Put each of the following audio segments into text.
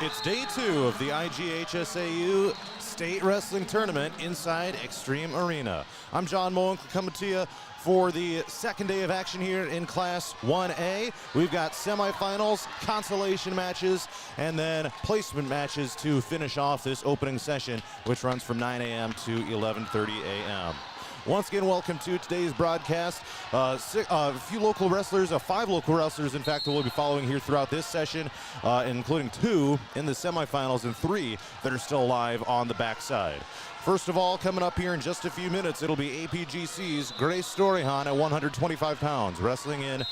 It's day 2 of the IGHSAU State Wrestling Tournament inside Extreme Arena. I'm John Moen coming to you for the second day of action here in Class 1A. We've got semifinals, consolation matches, and then placement matches to finish off this opening session, which runs from 9 a.m. to 11:30 a.m. Once again, welcome to today's broadcast. Five local wrestlers, in fact, that we'll be following here throughout this session, including 2 in the semifinals and 3 that are still live on the backside. First of all, coming up here in just a few minutes, it'll be APGC's Grace Storyhan at 125 pounds, wrestling in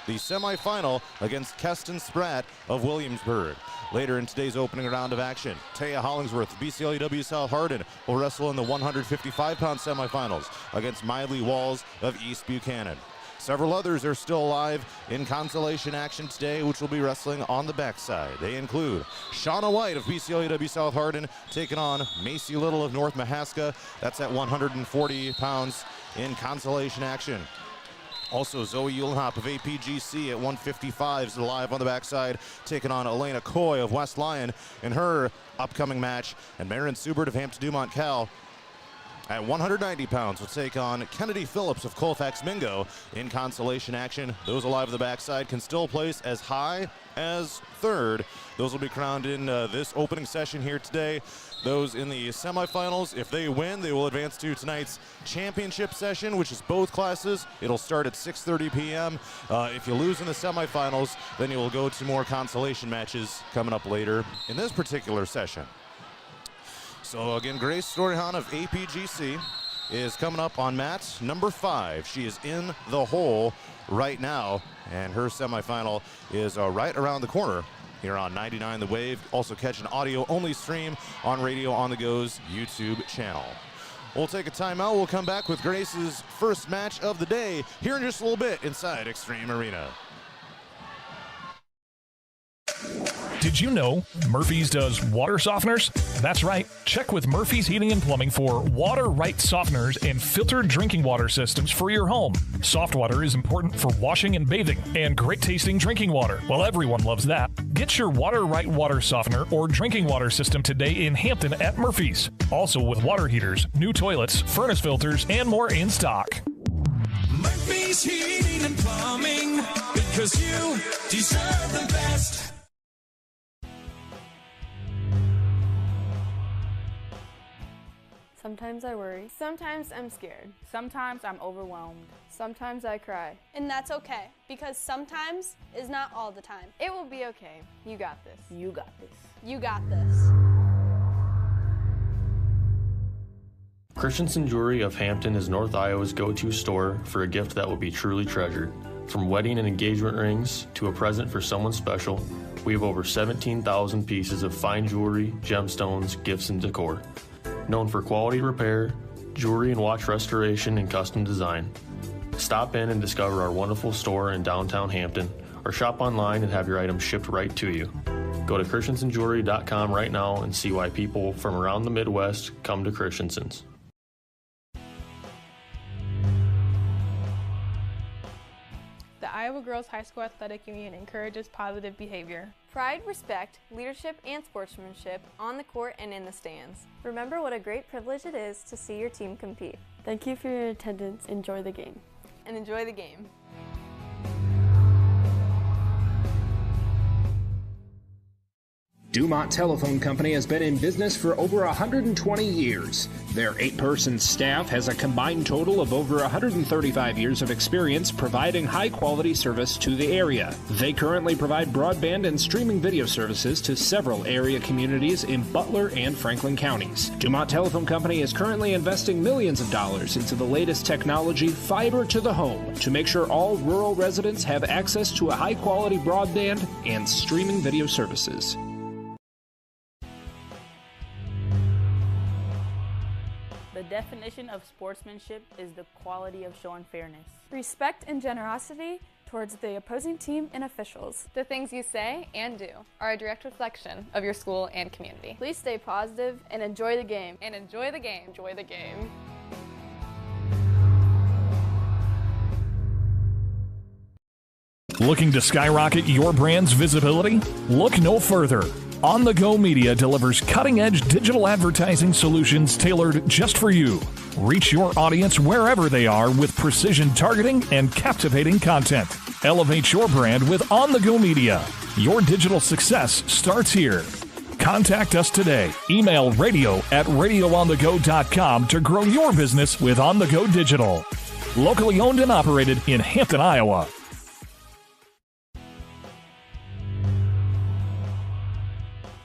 the semifinal against Keston Spratt of Williamsburg. Later in today's opening round of action, Taya Hollingsworth, BCLUW-SH Hardin, will wrestle in the 155-pound semifinals against Miley Walls of East Buchanan. Several others are still alive in consolation action today, which will be wrestling on the backside. They include Shauna White of BCLUW South Hardin taking on Macy Little of North Mahaska. That's at 140 pounds in consolation action. Also, Zoe Ulenhop of APGC at 155 is live on the backside, taking on Elena Coy of West Lyon in her upcoming match. And Marin Subert of Hampton-Dumont-CAL at 190 pounds will take on Kennedy Phillips of Colfax Mingo in consolation action. Those alive on the backside can still place as high as third. Those will be crowned in this opening session here today. Those in the semifinals, if they win, they will advance to tonight's championship session, which is both classes. It'll start at 6:30 p.m. If you lose in the semifinals, then you will go to more consolation matches coming up later in this particular session. So again, Grace Storyhan of APGC is coming up on mat number 5. She is in the hole right now, and her semifinal is right around the corner here on 99 The Wave. Also catch an audio-only stream on Radio On The Go's YouTube channel. We'll take a timeout. We'll come back with Grace's first match of the day here in just a little bit inside Extreme Arena. Did you know Murphy's does water softeners? That's right. Check with Murphy's Heating and Plumbing for water right softeners and filtered drinking water systems for your home. Soft water is important for washing and bathing, and great tasting drinking water. Well, everyone loves that. Get your water right water softener or drinking water system today in Hampton at Murphy's. Also with water heaters, new toilets, furnace filters, and more in stock. Murphy's Heating and Plumbing, because you deserve the best. Sometimes I worry. Sometimes I'm scared. Sometimes I'm overwhelmed. Sometimes I cry. And that's okay, because sometimes is not all the time. It will be okay. You got this. You got this. You got this. Christensen Jewelry of Hampton is North Iowa's go-to store for a gift that will be truly treasured. From wedding and engagement rings to a present for someone special, we have over 17,000 pieces of fine jewelry, gemstones, gifts, and decor. Known for quality repair, jewelry and watch restoration, and custom design. Stop in and discover our wonderful store in downtown Hampton, or shop online and have your items shipped right to you. Go to christensenjewelry.com right now and see why people from around the Midwest come to Christensen's. The Iowa Girls High School Athletic Union encourages positive behavior. Pride, respect, leadership, and sportsmanship on the court and in the stands. Remember what a great privilege it is to see your team compete. Thank you for your attendance. Enjoy the game. And enjoy the game. Dumont Telephone Company has been in business for over 120 years. Their 8-person staff has a combined total of over 135 years of experience providing high-quality service to the area. They currently provide broadband and streaming video services to several area communities in Butler and Franklin counties. Dumont Telephone Company is currently investing millions of dollars into the latest technology, fiber to the home, to make sure all rural residents have access to a high-quality broadband and streaming video services. The definition of sportsmanship is the quality of showing fairness. Respect and generosity towards the opposing team and officials. The things you say and do are a direct reflection of your school and community. Please stay positive and enjoy the game. And enjoy the game. Enjoy the game. Looking to skyrocket your brand's visibility? Look no further. On The Go Media delivers cutting-edge digital advertising solutions tailored just for you. Reach your audience wherever they are with precision targeting and captivating content. Elevate your brand with On The Go Media. Your digital success starts here. Contact us today. Email radio@radioonthego.com to grow your business with On The Go Digital. Locally owned and operated in Hampton, Iowa.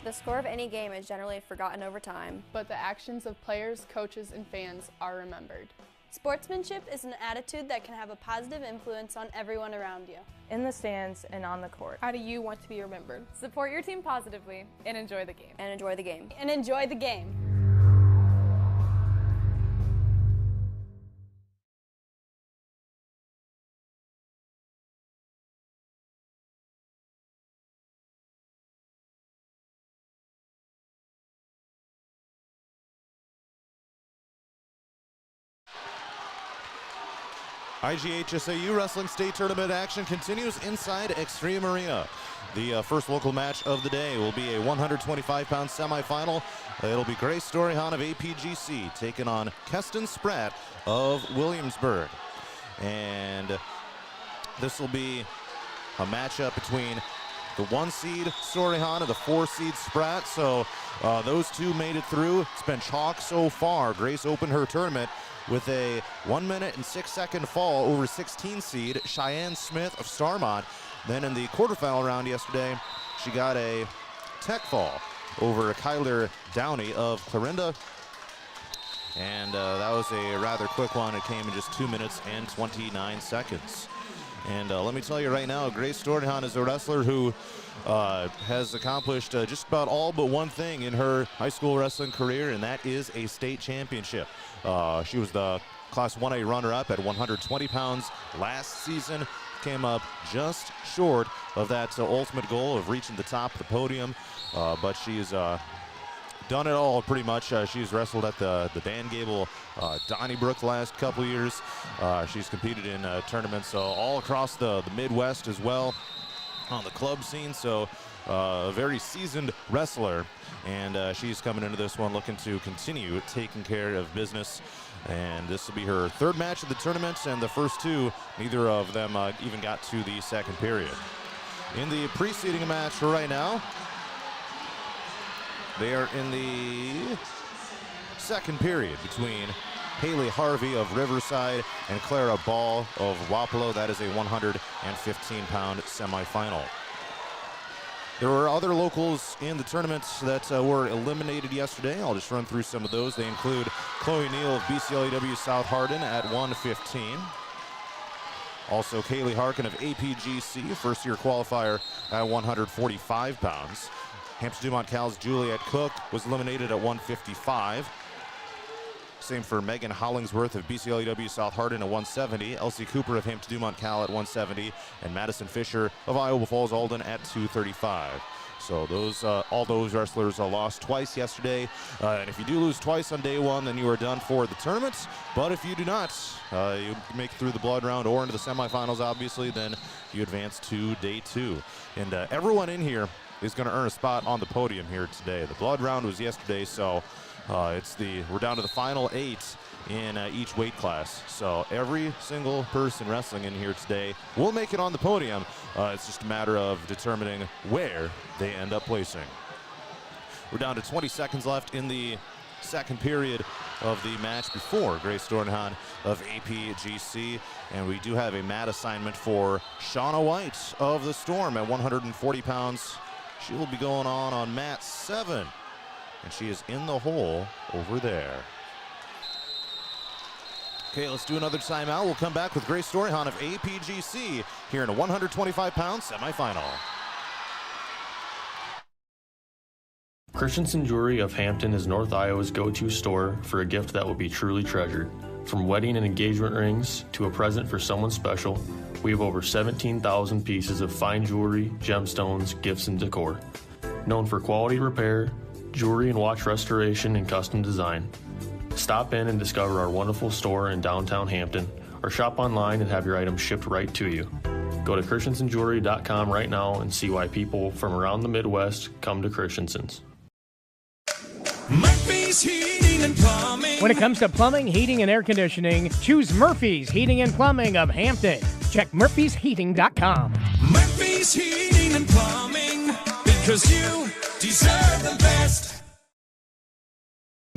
The score of any game is generally forgotten over time, but the actions of players, coaches, and fans are remembered. Sportsmanship is an attitude that can have a positive influence on everyone around you. In the stands and on the court. How do you want to be remembered? Support your team positively and enjoy the game. and enjoy the game. And enjoy the game. IGHSAU Wrestling State Tournament action continues inside Extreme Arena. The first local match of the day will be a 125-pound semifinal. It'll be Grace Storyhan of APGC taking on Keston Spratt of Williamsburg. And this will be a matchup between the 1-seed Storyhan and the 4-seed Spratt. So those two made it through. It's been chalk so far. Grace opened her tournament with a 1 minute and 6 second fall over 16-seed Cheyenne Smith of Starmont. Then in the quarterfinal round yesterday, she got a tech fall over Kyler Downey of Clarinda. And that was a rather quick one. It came in just 2 minutes and 29 seconds. And let me tell you right now, Grace Storyhan is a wrestler who has accomplished just about all but one thing in her high school wrestling career, and that is a state championship. She was the Class 1A runner-up at 120 pounds last season. Came up just short of that ultimate goal of reaching the top of the podium, but she's done it all pretty much. She's wrestled at the Dan Gable Donnybrook the last couple of years. She's competed in tournaments all across the Midwest as well on the club scene, so a very seasoned wrestler, and she's coming into this one looking to continue taking care of business. And this will be her third match of the tournament, and the first two, neither of them even got to the second period. In the preceding match right now, they are in the second period between Haley Harvey of Riverside and Clara Ball of Wapello. That is a 115-pound semifinal. There were other locals in the tournament that were eliminated yesterday. I'll just run through some of those. They include Chloe Neal of BCLUW-South Hardin at 115. Also Kaylee Harkin of APGC, first-year qualifier at 145 pounds. Hampton-Dumont-CAL's Juliet Cook was eliminated at 155. Same for Megan Hollingsworth of BCLUW-South Hardin at 170. Elsie Cooper of Hampton-Dumont-CAL at 170. And Madison Fisher of Iowa Falls Alden at 235. So those all those wrestlers lost twice yesterday. And if you do lose twice on day one, then you are done for the tournament. But if you do not, you make it through the blood round or into the semifinals, obviously, then you advance to day two. And everyone in here is going to earn a spot on the podium here today. The blood round was yesterday, so we're down to the final 8 in each weight class. So every single person wrestling in here today will make it on the podium. It's just a matter of determining where they end up placing. We're down to 20 seconds left in the second period of the match before Grace Storyhan of APGC. And we do have a mat assignment for Shauna White of the Storm at 140 pounds. She will be going on mat 7. And she is in the hole over there. Okay, let's do another timeout. We'll come back with Grace Storyhan of APGC here in a 125-pound semifinal. Christensen Jewelry of Hampton is North Iowa's go-to store for a gift that will be truly treasured. From wedding and engagement rings to a present for someone special, we have over 17,000 pieces of fine jewelry, gemstones, gifts, and decor. Known for quality repair, jewelry and watch restoration, and custom design. Stop in and discover our wonderful store in downtown Hampton, or shop online and have your items shipped right to you. Go to christensenjewelry.com right now and see why people from around the Midwest come to Christensen's. Murphy's Heating and Plumbing. When it comes to plumbing, heating, and air conditioning, choose Murphy's Heating and Plumbing of Hampton. Check murphysheating.com. Murphy's Heating and Plumbing, because you deserve the best.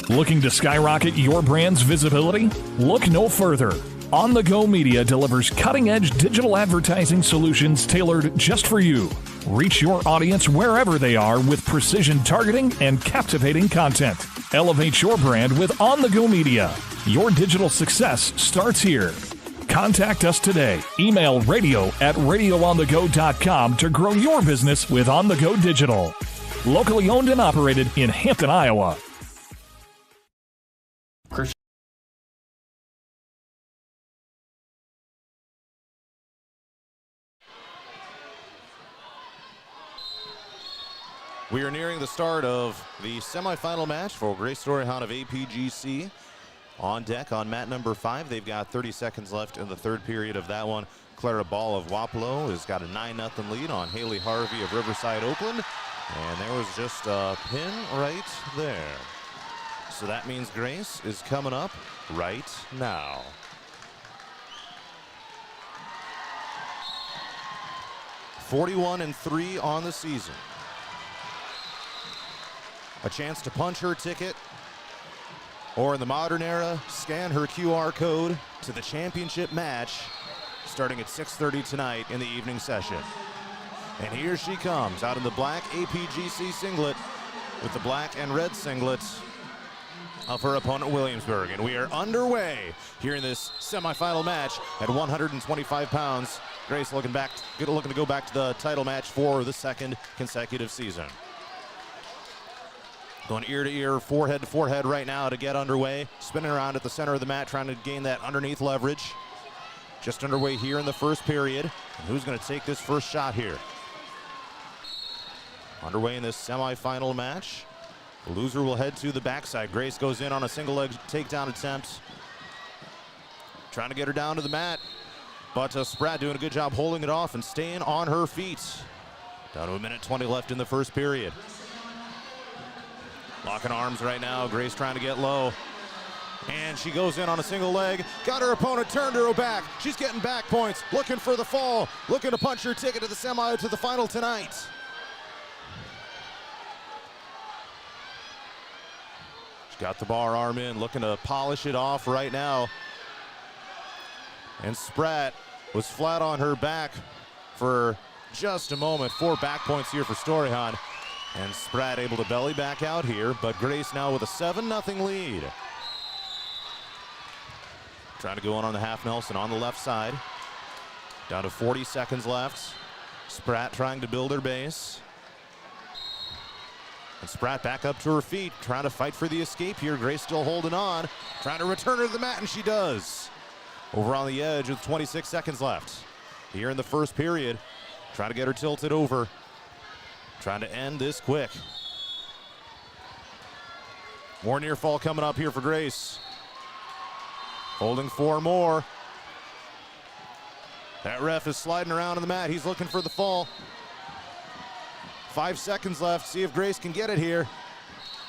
Looking to skyrocket your brand's visibility? Look no further. On the Go Media delivers cutting-edge digital advertising solutions tailored just for you. Reach your audience wherever they are with precision targeting and captivating content. Elevate your brand with On the Go Media. Your digital success starts here. Contact us today. Email radio@radioonthego.com to grow your business with On the Go Digital. Locally owned and operated in Hampton, Iowa. We are nearing the start of the semifinal match for Grace Storyhound of APGC. On deck on mat number 5, they've got 30 seconds left in the third period of that one. Clara Ball of Wapello has got a 9-0 lead on Haley Harvey of Riverside, Oakland. And there was just a pin right there. So that means Grace is coming up right now. (41-3) on the season. A chance to punch her ticket, or in the modern era, scan her QR code to the championship match starting at 6:30 tonight in the evening session. And here she comes out in the black APGC singlet with the black and red singlet of her opponent Williamsburg. And we are underway here in this semifinal match at 125 pounds. Grace looking to go back to the title match for the second consecutive season. Going ear to ear, forehead to forehead right now to get underway. Spinning around at the center of the mat, trying to gain that underneath leverage. Just underway here in the first period. And who's going to take this first shot here? Underway in this semifinal match. The loser will head to the backside. Grace goes in on a single leg takedown attempt. Trying to get her down to the mat. But Spratt doing a good job holding it off and staying on her feet. Down to 1:20 left in the first period. Locking arms right now. Grace trying to get low. And she goes in on a single leg. Got her opponent turned to her back. She's getting back points. Looking for the fall. Looking to punch her ticket to the semi to the final tonight. She's got the bar arm in. Looking to polish it off right now. And Spratt was flat on her back for just a moment. 4 back points here for Storyhound. And Spratt able to belly back out here, but Grace now with a 7-0 lead. Trying to go on the half Nelson on the left side. Down to 40 seconds left. Spratt trying to build her base. And Spratt back up to her feet, trying to fight for the escape here. Grace still holding on, trying to return her to the mat, and she does. Over on the edge with 26 seconds left. Here in the first period, trying to get her tilted over. Trying to end this quick. More near fall coming up here for Grace. Holding 4 more. That ref is sliding around on the mat. He's looking for the fall. 5 seconds left. See if Grace can get it here.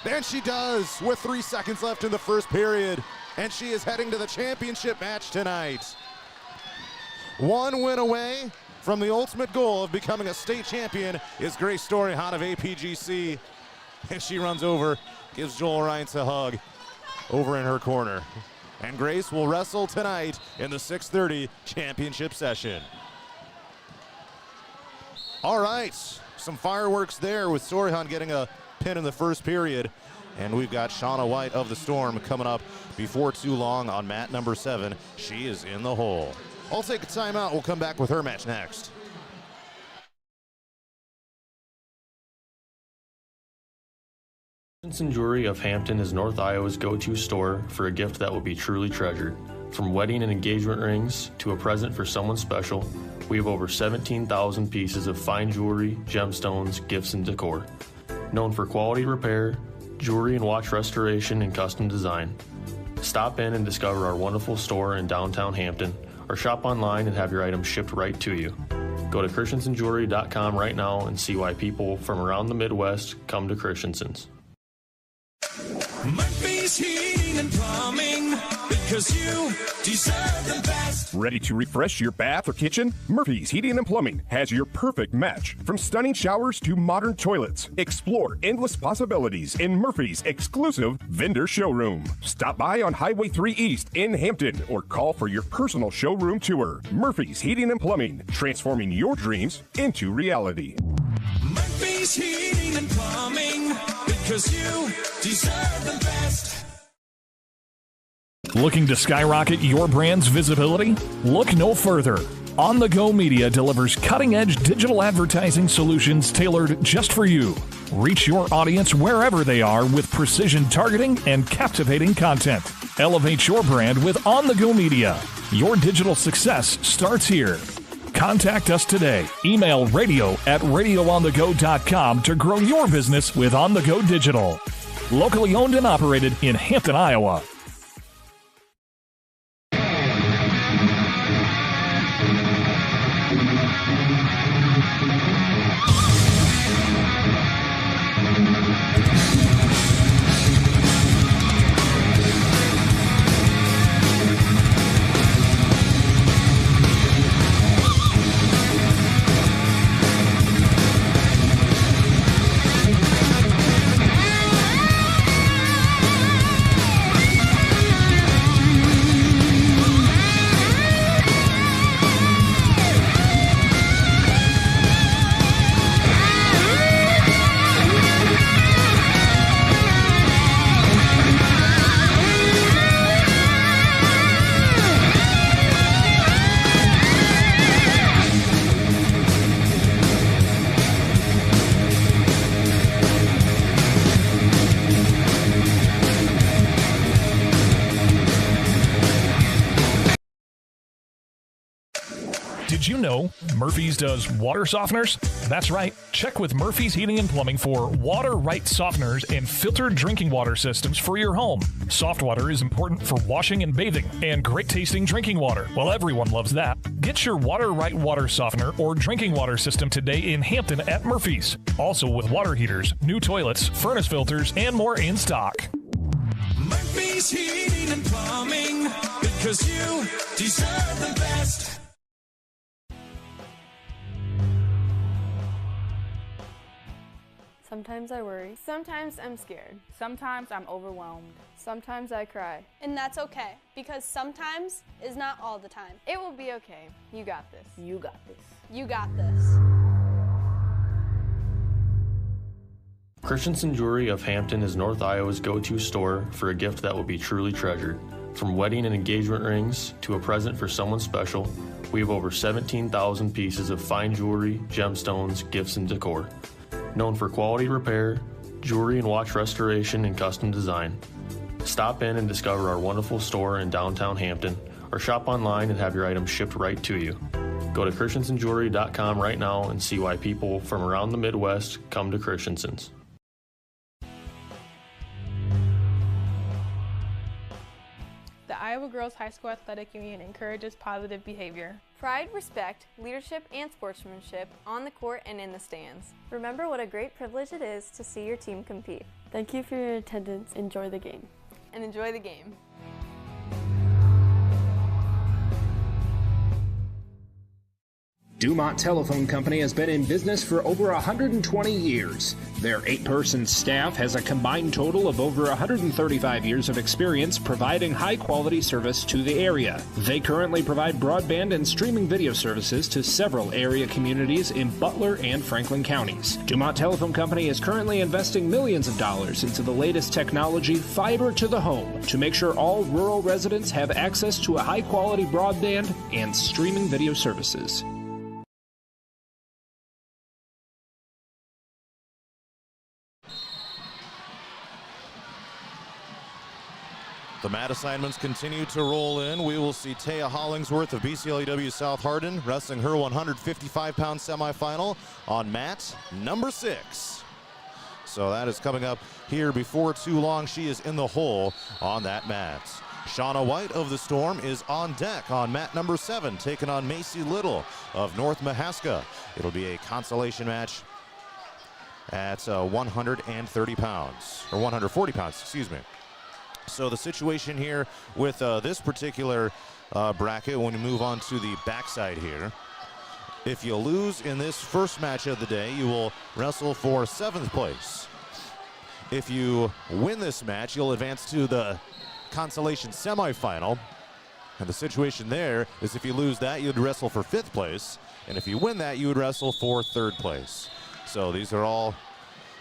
And she does with 3 seconds left in the first period. And she is heading to the championship match tonight. 1 win away from the ultimate goal of becoming a state champion is Grace Storyhound of APGC. And she runs over, gives Joel Reintz a hug over in her corner. And Grace will wrestle tonight in the 6:30 championship session. All right, some fireworks there with Storyhound getting a pin in the first period. And we've got Shauna White of the Storm coming up before too long on mat number 7. She is in the hole. I'll take a timeout. We'll come back with her match next. Christensen Jewelry of Hampton is North Iowa's go-to store for a gift that will be truly treasured. From wedding and engagement rings to a present for someone special, we have over 17,000 pieces of fine jewelry, gemstones, gifts, and decor. Known for quality repair, jewelry and watch restoration, and custom design. Stop in and discover our wonderful store in downtown Hampton, or shop online and have your items shipped right to you. Go to christensenjewelry.com right now and see why people from around the Midwest come to Christensen's. Murphy's Heating and Plumbing, because you deserve the best. Ready to refresh your bath or kitchen? Murphy's Heating and Plumbing has your perfect match. From stunning showers to modern toilets, explore endless possibilities in Murphy's exclusive vendor showroom. Stop by on Highway 3 East in Hampton or call for your personal showroom tour. Murphy's Heating and Plumbing, transforming your dreams into reality. Murphy's Heating and Plumbing, because you deserve the best. Looking to skyrocket your brand's visibility? Look no further. On the Go Media delivers cutting-edge digital advertising solutions tailored just for you. Reach your audience wherever they are with precision targeting and captivating content. Elevate your brand with On the Go Media. Your digital success starts here. Contact us today. Email radio@radioonthego.com to grow your business with On the Go Digital. Locally owned and operated in Hampton, Iowa. Did you know Murphy's does water softeners? That's right. Check with Murphy's Heating and Plumbing for water right softeners and filtered drinking water systems for your home. Soft water is important for washing and bathing, and great tasting drinking water. Well, everyone loves that. Get your water right water softener or drinking water system today in Hampton at Murphy's. Also with water heaters, new toilets, furnace filters, and more in stock. Murphy's Heating and Plumbing, because you deserve the best. Sometimes I worry. Sometimes I'm scared. Sometimes I'm overwhelmed. Sometimes I cry. And that's okay, because sometimes is not all the time. It will be okay. You got this. You got this. You got this. Christensen Jewelry of Hampton is North Iowa's go-to store for a gift that will be truly treasured. From wedding and engagement rings to a present for someone special, we have over 17,000 pieces of fine jewelry, gemstones, gifts, and decor. Known for quality repair, jewelry and watch restoration, and custom design. Stop in and discover our wonderful store in downtown Hampton, or shop online and have your items shipped right to you. Go to christensenjewelry.com right now and see why people from around the Midwest come to Christensen's. The Iowa Girls High School Athletic Union encourages positive behavior. Pride, respect, leadership, and sportsmanship on the court and in the stands. Remember what a great privilege it is to see your team compete. Thank you for your attendance. Enjoy the game. And enjoy the game. Dumont Telephone Company has been in business for over 120 years. Their 8-person staff has a combined total of over 135 years of experience providing high-quality service to the area. They currently provide broadband and streaming video services to several area communities in Butler and Franklin counties. Dumont Telephone Company is currently investing millions of dollars into the latest technology, fiber to the home, to make sure all rural residents have access to a high-quality broadband and streaming video services. The mat assignments continue to roll in. We will see Taya Hollingsworth of BCLUW South Hardin wrestling her 155-pound semifinal on mat number 6. So that is coming up here before too long. She is in the hole on that mat. Shauna White of the Storm is on deck on mat number 7, taking on Macy Little of North Mahaska. It'll be a consolation match at 130 pounds, or 140 pounds, excuse me. So the situation here with this particular bracket, when we move on to the backside here, if you lose in this first match of the day, you will wrestle for 7th place. If you win this match, you'll advance to the consolation semifinal. And the situation there is if you lose that, you'd wrestle for 5th place. And if you win that, you would wrestle for 3rd place. So these are all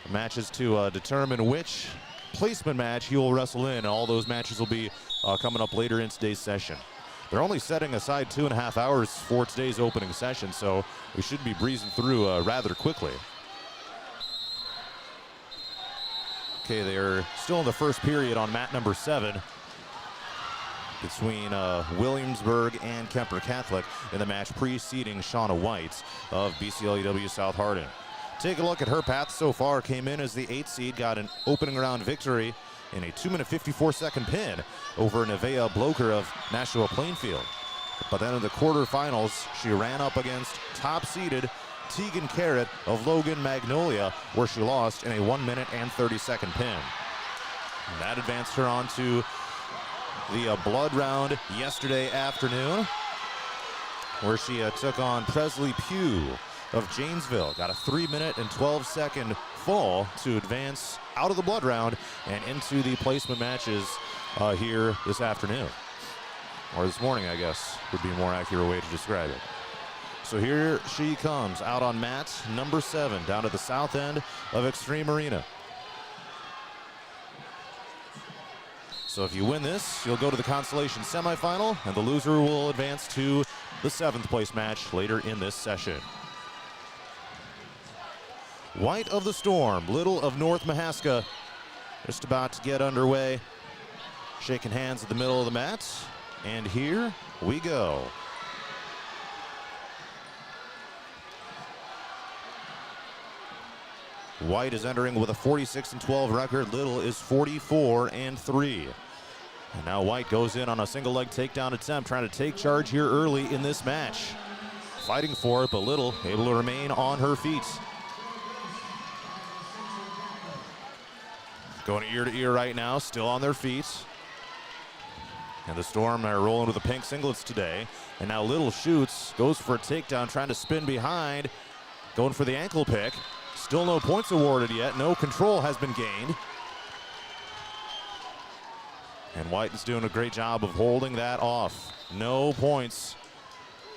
matches to determine which placement match you will wrestle in. All those matches will be coming up later in today's session. They're only setting aside 2.5 hours for today's opening session, so we should be breezing through rather quickly. Okay, they're still in the first period on mat number 7 between Williamsburg and Kemper Catholic in the match preceding Shauna White of BCLUW South Hardin. Take a look at her path so far. Came in as the 8th seed, got an opening round victory in a 2-minute 54-second pin over Nevaeh Bloker of Nashua Plainfield. But then in the quarterfinals, she ran up against top-seeded Tegan Carrot of Logan Magnolia, where she lost in a 1-minute and 30-second pin. And that advanced her on to the blood round yesterday afternoon, where she took on Presley Pugh of Janesville. Got a 3-minute and 12-second fall to advance out of the blood round and into the placement matches here this afternoon. Or this morning, I guess, would be a more accurate way to describe it. So here she comes out on mat number 7 down to the south end of Extreme Arena. So if you win this, you'll go to the consolation semifinal, and the loser will advance to the 7th place match later in this session. White of the Storm, Little of North Mahaska, just about to get underway. Shaking hands at the middle of the mat, and here we go. White is entering with a 46-12 record. Little is 44-3. And now White goes in on a single leg takedown attempt, trying to take charge here early in this match. Fighting for it, but Little able to remain on her feet. Going ear to ear right now, still on their feet. And the Storm are rolling with the pink singlets today. And now Little shoots, goes for a takedown, trying to spin behind, going for the ankle pick. Still no points awarded yet. No control has been gained. And White is doing a great job of holding that off. No points.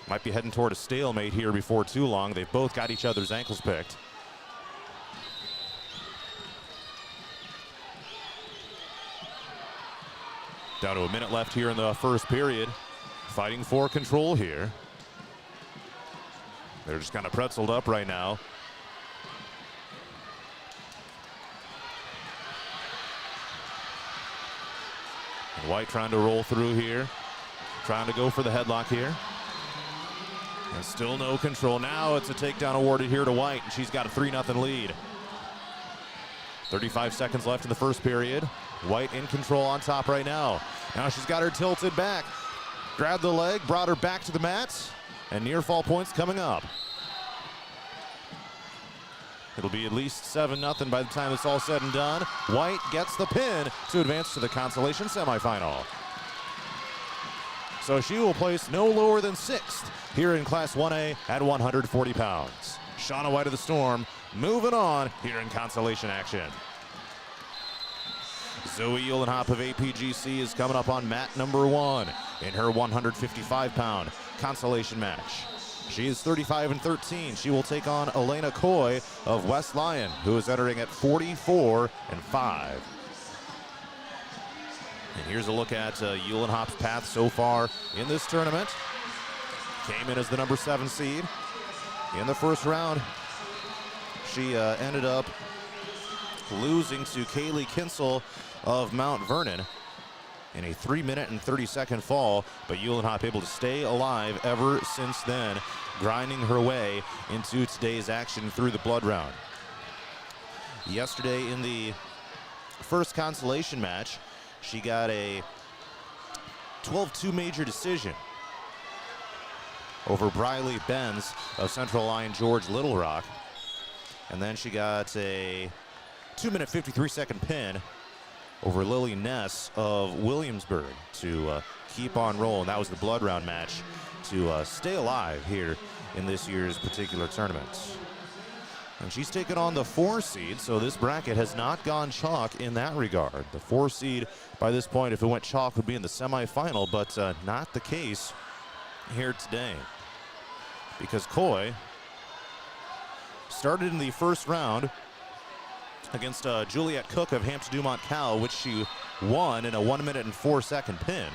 Might be heading toward a stalemate here before too long. They've both got each other's ankles picked. Down to a minute left here in the first period. Fighting for control here. They're just kind of pretzeled up right now. And White trying to roll through here. Trying to go for the headlock here. And still no control. Now it's a takedown awarded here to White, and she's got a 3-0 lead. 35 seconds left in the first period. White in control on top right now. Now she's got her tilted back. Grabbed the leg, brought her back to the mat, and near fall points coming up. It'll be at least 7-0 by the time it's all said and done. White gets the pin to advance to the consolation semifinal. So she will place no lower than 6th here in Class 1A at 140 pounds. Shauna White of the Storm moving on here in consolation action. Zoe Uhlenhop of APGC is coming up on mat number 1 in her 155-pound consolation match. She is 35-13. She will take on Elena Coy of West Lyon, who is entering at 44-5. And here's a look at Uhlenhop's path so far in this tournament. Came in as the number 7 seed. In the first round, she ended up losing to Kaylee Kinsel of Mount Vernon in a 3-minute and 30-second fall, but Uhlenhop able to stay alive ever since then, grinding her way into today's action through the blood round. Yesterday in the first consolation match, she got a 12-2 major decision over Briley Benz of Central Line George Little Rock. And then she got a 2-minute 53-second pin over Lily Ness of Williamsburg to keep on rolling. That was the blood round match to stay alive here in this year's particular tournament. And she's taken on the 4 seed, so this bracket has not gone chalk in that regard. The 4 seed, by this point, if it went chalk, would be in the semifinal, but not the case here today. Because Coy started in the first round against Juliet Cook of Hampton-Dumont-CAL, which she won in a 1-minute and 4-second pin.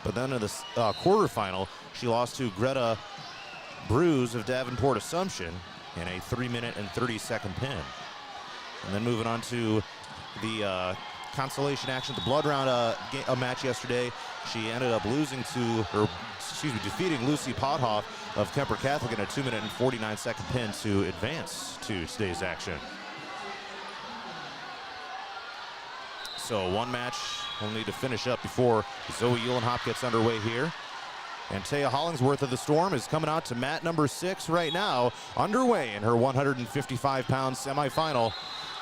But then in the quarterfinal, she lost to Greta Bruce of Davenport Assumption in a 3-minute and 30-second pin. And then moving on to the consolation action, the blood round match yesterday, she ended up defeating Lucy Pothoff of Kemper Catholic in a 2-minute and 49-second pin to advance to today's action. So one match we'll need to finish up before Zoe Uhlenhop gets underway here. And Taya Hollingsworth of the Storm is coming out to mat number 6 right now, underway in her 155-pound semifinal,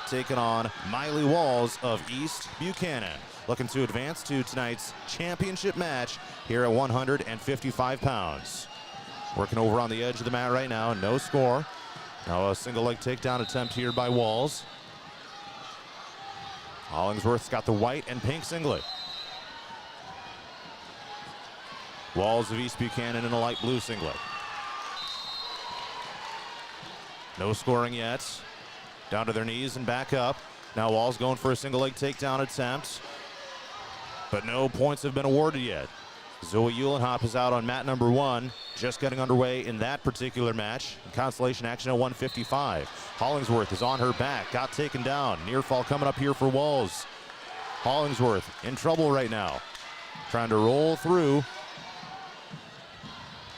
taking on Miley Walls of East Buchanan, looking to advance to tonight's championship match here at 155 pounds. Working over on the edge of the mat right now, no score. Now a single leg takedown attempt here by Walls. Hollingsworth's got the white and pink singlet. Walls of East Buchanan in a light blue singlet. No scoring yet. Down to their knees and back up. Now Walls going for a single leg takedown attempt, but no points have been awarded yet. Zoe Uhlenhop is out on mat number 1, just getting underway in that particular match. Consolation action at 155. Hollingsworth is on her back, got taken down. Near fall coming up here for Walls. Hollingsworth in trouble right now, trying to roll through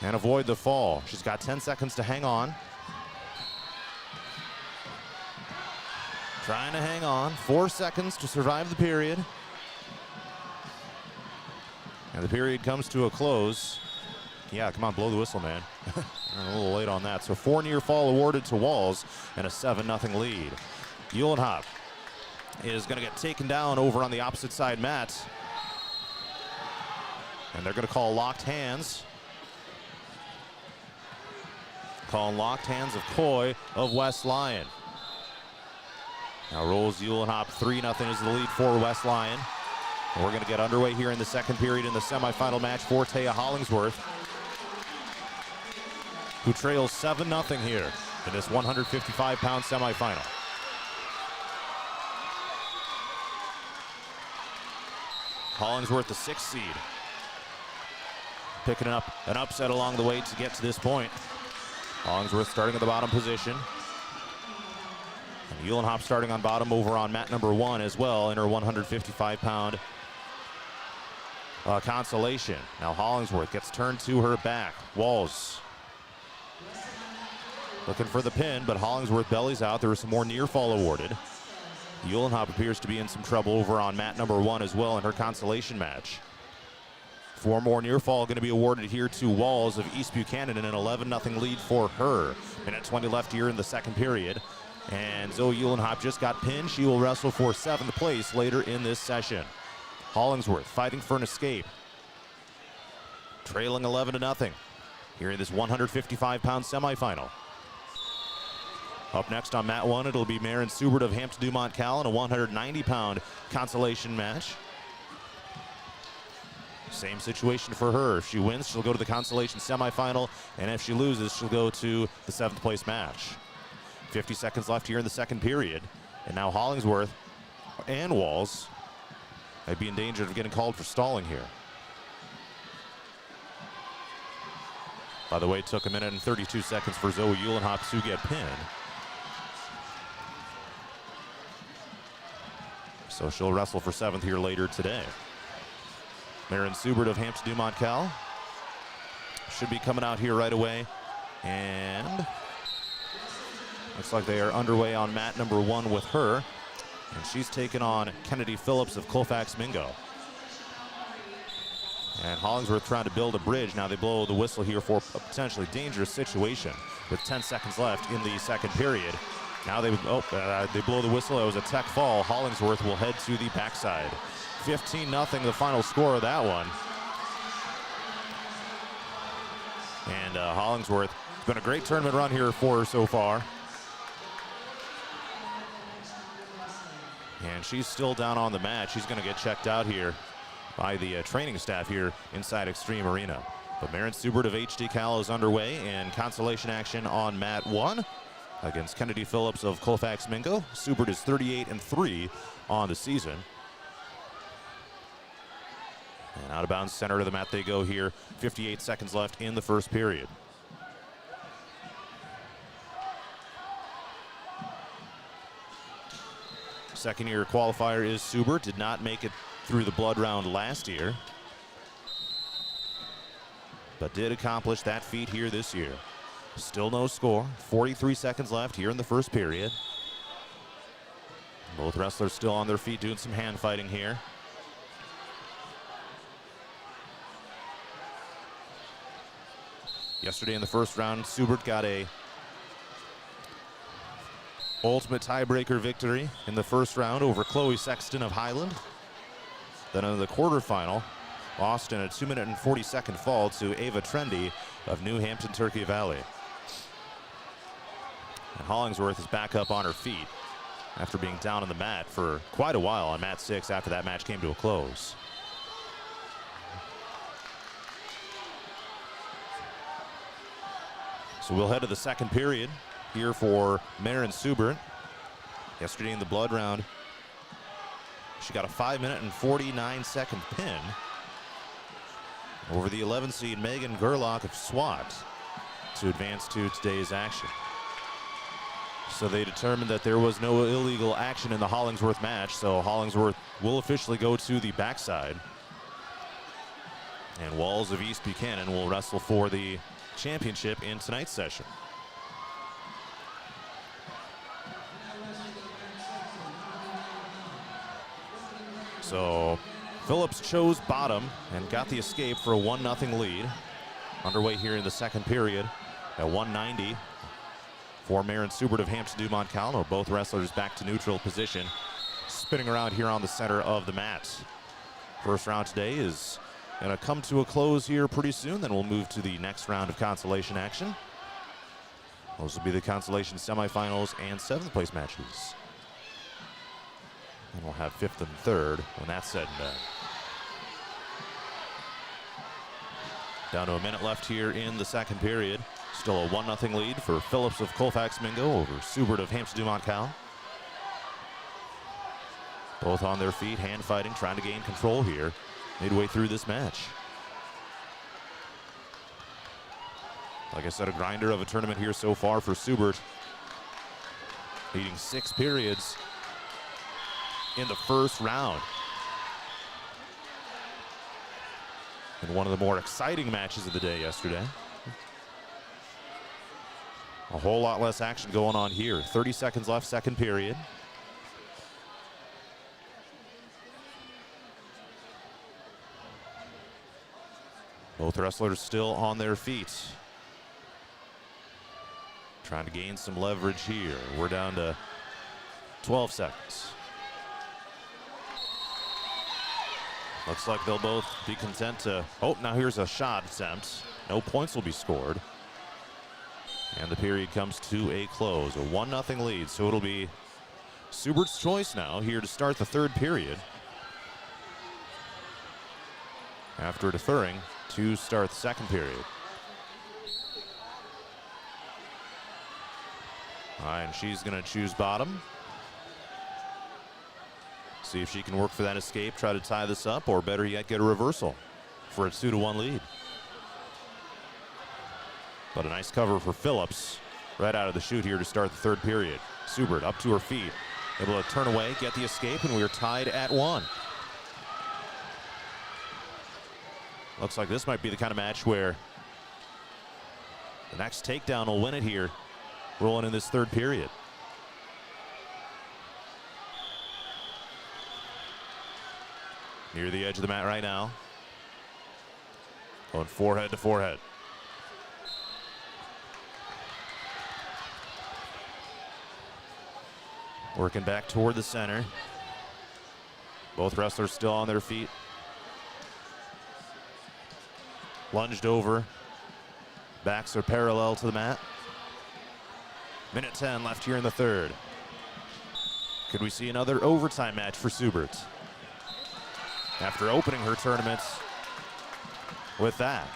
and avoid the fall. She's got 10 seconds to hang on. Trying to hang on, 4 seconds to survive the period. And the period comes to a close. Yeah, come on, blow the whistle, man. A little late on that. So 4 near fall awarded to Walls and a 7-0 lead. Uhlenhop is going to get taken down over on the opposite side mat. And they're going to call locked hands. Calling locked hands of Coy of West Lyon. Now rolls Uhlenhop, 3-0 is the lead for West Lyon. And we're going to get underway here in the second period in the semifinal match for Taya Hollingsworth, who trails 7-0 here in this 155-pound semifinal. Hollingsworth, the 6th seed, picking up an upset along the way to get to this point. Hollingsworth starting at the bottom position. And Uhlenhop starting on bottom over on mat number 1 as well in her 155-pound consolation. Now Hollingsworth gets turned to her back. Walls looking for the pin, but Hollingsworth bellies out. There was some more near fall awarded. Uhlenhop appears to be in some trouble over on mat number 1 as well in her consolation match. 4 more near fall going to be awarded here to Walls of East Buchanan in an 11-0 lead for her. Minute 20 left here in the second period. And Zoe Uhlenhop just got pinned. She will wrestle for 7th place later in this session. Hollingsworth fighting for an escape. Trailing 11-0 here in this 155-pound semifinal. Up next on mat 1, it'll be Maren Subert of Hampton-Dumont-CAL in a 190-pound consolation match. Same situation for her. If she wins, she'll go to the consolation semifinal, and if she loses, she'll go to the 7th place match. 50 seconds left here in the second period, and now Hollingsworth and Walls might be in danger of getting called for stalling here. By the way, it took 1 minute and 32 seconds for Zoe Uhlenhop to get pinned. So she'll wrestle for 7th here later today. Maren Subert of Hampton-Dumont-CAL should be coming out here right away. And looks like they are underway on mat number 1 with her. And she's taken on Kennedy Phillips of Colfax Mingo. And Hollingsworth trying to build a bridge. Now they blow the whistle here for a potentially dangerous situation with 10 seconds left in the second period. Now they blow the whistle. It was a tech fall. Hollingsworth will head to the backside. 15-0 the final score of that one. And Hollingsworth, it's been a great tournament run here for her so far. And she's still down on the mat. She's going to get checked out here by the training staff here inside Extreme Arena. But Maren Subert of HD-CAL is underway in consolation action on mat 1 against Kennedy Phillips of Colfax Mingo. Subert is 38-3 on the season. And out of bounds, center of the mat they go here. 58 seconds left in the first period. Second-year qualifier is Subert. Did not make it through the blood round last year, but did accomplish that feat here this year. Still no score. 43 seconds left here in the first period. Both wrestlers still on their feet doing some hand fighting here. Yesterday in the first round, Subert got a ultimate tiebreaker victory in the first round over Chloe Sexton of Highland. Then in the quarterfinal, lost in a 2-minute and 40-second fall to Ava Trendy of New Hampton, Turkey Valley. And Hollingsworth is back up on her feet after being down on the mat for quite a while on mat 6 after that match came to a close. So we'll head to the second period here for Maren Subert. Yesterday in the blood round, she got a 5-minute and 49-second pin over the 11 seed Megan Gerlach of SWAT to advance to today's action. So they determined that there was no illegal action in the Hollingsworth match, so Hollingsworth will officially go to the backside. And Walls of East Buchanan will wrestle for the championship in tonight's session. So Phillips chose bottom and got the escape for a 1-0 lead. Underway here in the second period at 190 for Maren Subert of Hampton-Dumont-CAL. Both wrestlers back to neutral position, spinning around here on the center of the mat. First round today is going to come to a close here pretty soon. Then we'll move to the next round of consolation action. Those will be the consolation semifinals and 7th place matches. And we'll have 5th and 3rd when that's said and done. Down to a minute left here in the second period. Still a 1-0 lead for Phillips of Colfax Mingo over Subert of Hampton-Dumont-CAL. Both on their feet, hand fighting, trying to gain control here midway through this match. Like I said, a grinder of a tournament here so far for Subert, leading 6 periods in the first round. In one of the more exciting matches of the day yesterday. A whole lot less action going on here. 30 seconds left, second period. Both wrestlers still on their feet. Trying to gain some leverage here. We're down to 12 seconds. Looks like they'll both be content to, oh, now here's a shot attempt. No points will be scored. And the period comes to a close, a 1-0 lead. So it'll be Subert's choice now here to start the third period, after deferring to start the second period. All right, and she's going to choose bottom. See if she can work for that escape, try to tie this up, or better yet, get a reversal for a 2-1 lead. But a nice cover for Phillips right out of the chute here to start the third period. Subert up to her feet, able to turn away, get the escape, and we are tied at 1. Looks like this might be the kind of match where the next takedown will win it here, rolling in this third period. Near the edge of the mat right now. Going forehead to forehead. Working back toward the center. Both wrestlers still on their feet. Lunged over. Backs are parallel to the mat. Minute 10 left here in the third. Could we see another overtime match for Subert? After opening her tournament with that.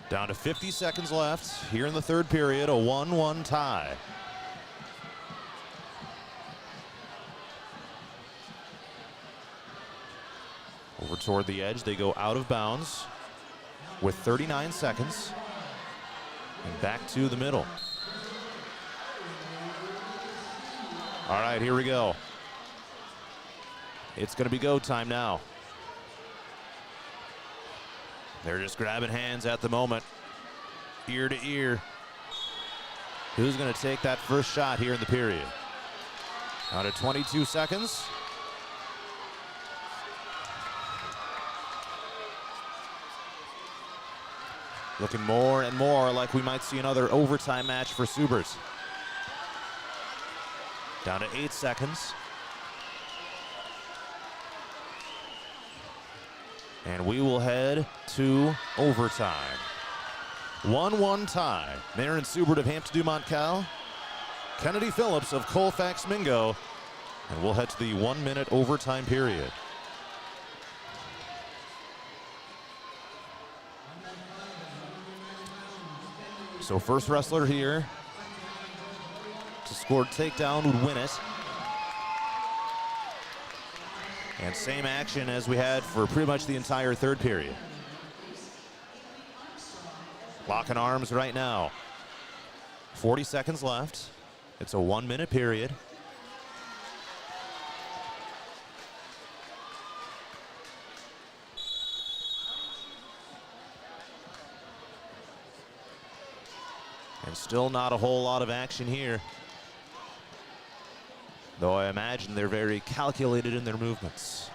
Down to 50 seconds left here in the third period, a 1-1 tie. Over toward the edge, they go out of bounds with 39 seconds. And back to the middle. All right, here we go. It's going to be go time now. They're just grabbing hands at the moment, ear to ear. Who's going to take that first shot here in the period? Out of 22 seconds. Looking more and more like we might see another overtime match for Subert. Down to 8 seconds. And we will head to overtime. 1-1 tie. Maren Subert of Hampton-Dumont-CAL. Kennedy Phillips of Colfax-Mingo. And we'll head to the 1-minute overtime period. So first wrestler here to score takedown would win it. And same action as we had for pretty much the entire third period. Locking arms right now. 40 seconds left. It's a 1-minute period. And still not a whole lot of action here. Though I imagine they're very calculated in their movements.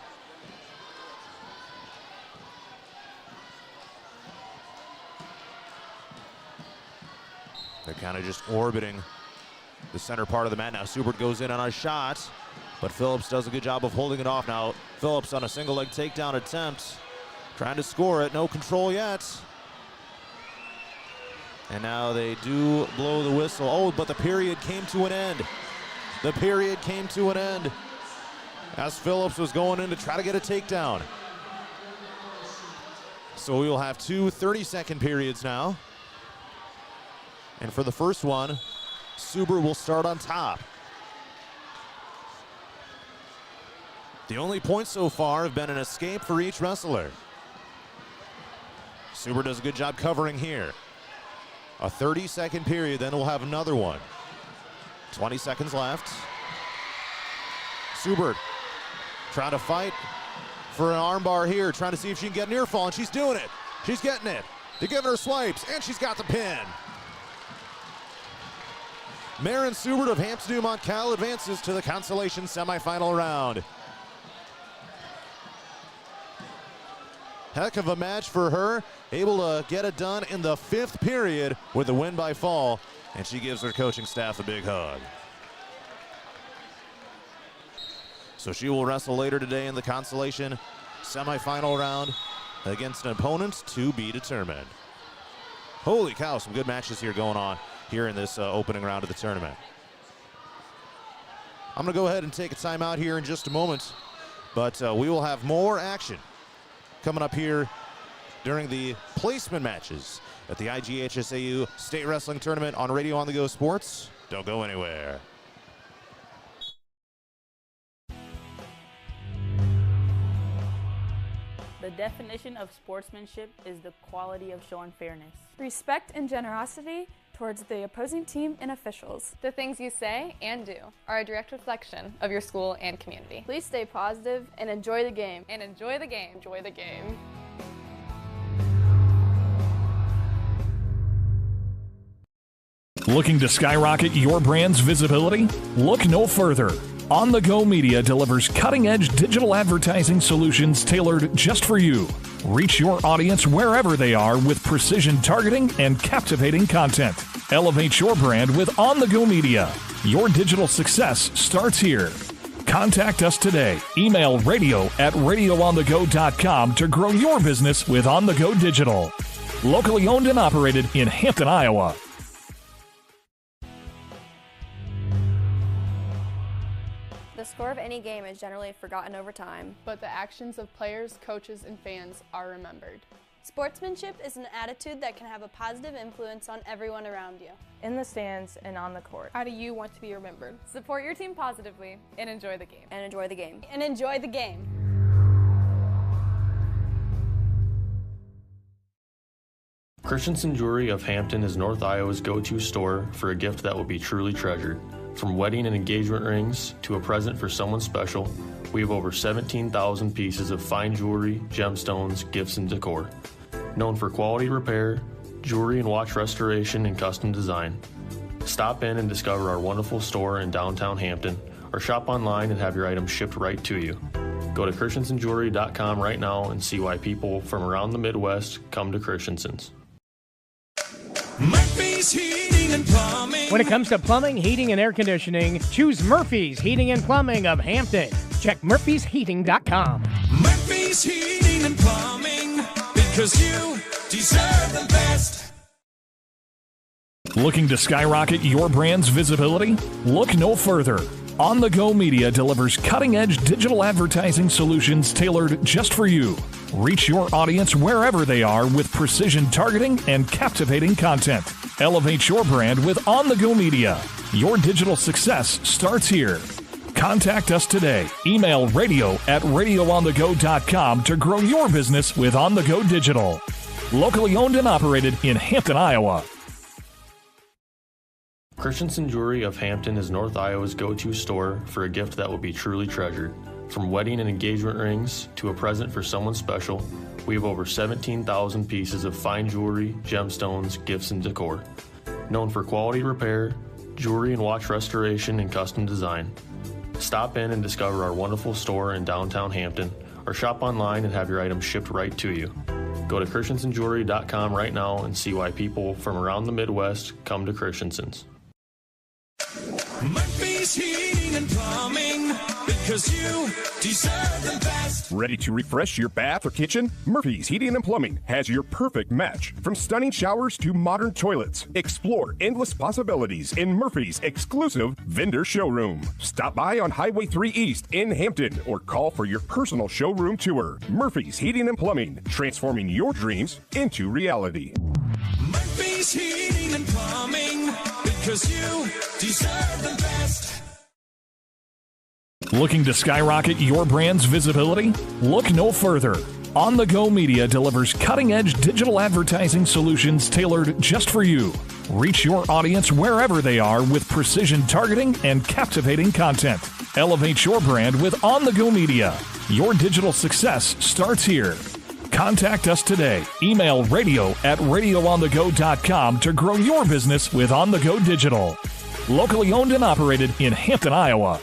They're kind of just orbiting the center part of the mat. Now Subert goes in on a shot, but Phillips does a good job of holding it off. Now Phillips on a single leg takedown attempt, trying to score it, no control yet. And now they do blow the whistle. Oh, but the period came to an end. The period came to an end as Phillips was going in to try to get a takedown. So we will have two 30-second periods now. And for the first one, Subert will start on top. The only points so far have been an escape for each wrestler. Subert does a good job covering here. A 30-second period, then we'll have another one. 20 seconds left. Subert trying to fight for an armbar here, trying to see if she can get an ear fall, and she's doing it. She's getting it. They're giving her swipes, and she's got the pin. Maren Subert of Hampton-Dumont-CAL advances to the consolation semifinal round. Heck of a match for her, able to get it done in the 5th period with a win by fall, and she gives her coaching staff a big hug. So she will wrestle later today in the consolation semifinal round against an opponent to be determined. Holy cow, some good matches here going on here in this opening round of the tournament. I'm going to go ahead and take a timeout here in just a moment, but we will have more action coming up here during the placement matches at the IGHSAU State Wrestling Tournament on Radio On The Go Sports. Don't go anywhere. The definition of sportsmanship is the quality of showing fairness. Respect and generosity towards the opposing team and officials. The things you say and do are a direct reflection of your school and community. Please stay positive and enjoy the game. And enjoy the game. Enjoy the game. Looking to skyrocket your brand's visibility? Look no further. On the Go Media delivers cutting-edge digital advertising solutions tailored just for you. Reach your audience wherever they are with precision targeting and captivating content. Elevate your brand with On the Go Media. Your digital success starts here. Contact us today. Email radio@radioonthego.com to grow your business with On the Go Digital. Locally owned and operated in Hampton, Iowa. The score of any game is generally forgotten over time, but the actions of players, coaches, and fans are remembered. Sportsmanship is an attitude that can have a positive influence on everyone around you. in the stands and on the court. How do you want to be remembered? Support your team positively and enjoy the game. And enjoy the game. And enjoy the game. Christensen Jewelry of Hampton is North Iowa's go-to store for a gift that will be truly treasured. From wedding and engagement rings to a present for someone special, we have over 17,000 pieces of fine jewelry, gemstones, gifts, and decor. Known for quality repair, jewelry and watch restoration, and custom design. Stop in and discover our wonderful store in downtown Hampton, or shop online and have your items shipped right to you. Go to christensenjewelry.com right now and see why people from around the Midwest come to Christensen's. Murphy's Heating and Plumbing. When it comes to plumbing, heating, and air conditioning, choose Murphy's Heating and Plumbing of Hampton. Check murphysheating.com. Murphy's Heating and Plumbing, because you deserve the best. Looking to skyrocket your brand's visibility? Look no further. On the Go Media delivers cutting-edge digital advertising solutions tailored just for you. Reach your audience wherever they are with precision targeting and captivating content. Elevate your brand with On the Go Media. Your digital success starts here. Contact us today. Email radio@radioonthego.com to grow your business with On the Go Digital. Locally owned and operated in Hampton, Iowa. Christensen Jewelry of Hampton is North Iowa's go-to store for a gift that will be truly treasured. From wedding and engagement rings to a present for someone special, we have over 17,000 pieces of fine jewelry, gemstones, gifts, and decor. Known for quality repair, jewelry and watch restoration, and custom design. Stop in and discover our wonderful store in downtown Hampton, or shop online and have your items shipped right to you. Go to christensenjewelry.com right now and see why people from around the Midwest come to Christensen's. Murphy's Heating and Plumbing, because you deserve the best. Ready to refresh your bath or kitchen? Murphy's Heating and Plumbing has your perfect match. From stunning showers to modern toilets, explore endless possibilities in Murphy's exclusive vendor showroom. Stop by on Highway 3 East in Hampton or call for your personal showroom tour. Murphy's Heating and Plumbing, transforming your dreams into reality. Murphy's Heating and Plumbing, because you deserve the best. Looking to skyrocket your brand's visibility? Look no further. On the Go Media delivers cutting-edge digital advertising solutions tailored just for you. Reach your audience wherever they are with precision targeting and captivating content. Elevate your brand with On the Go Media. Your digital success starts here. Contact us today. Email radio@radioonthego.com to grow your business with On the Go Digital. Locally owned and operated in Hampton, Iowa.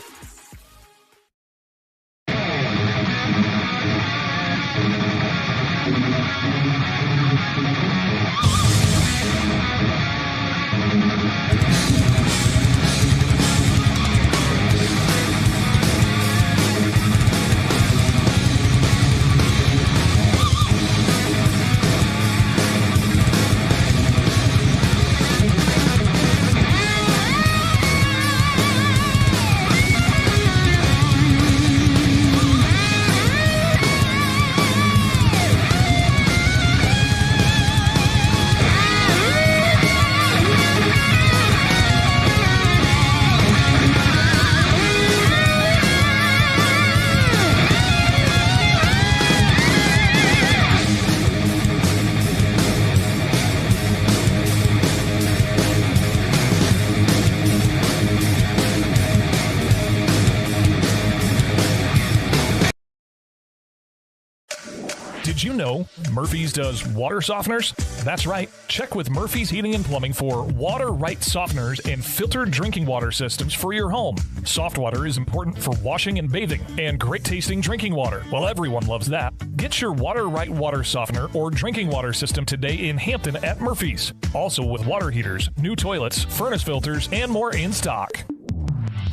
Did you know Murphy's does water softeners? That's right. Check with Murphy's Heating and Plumbing for water right softeners and filtered drinking water systems for your home. Soft water is important for washing and bathing, and great tasting drinking water. Well, everyone loves that. Get your water right water softener or drinking water system today in Hampton at Murphy's. Also with water heaters, new toilets, furnace filters, and more in stock.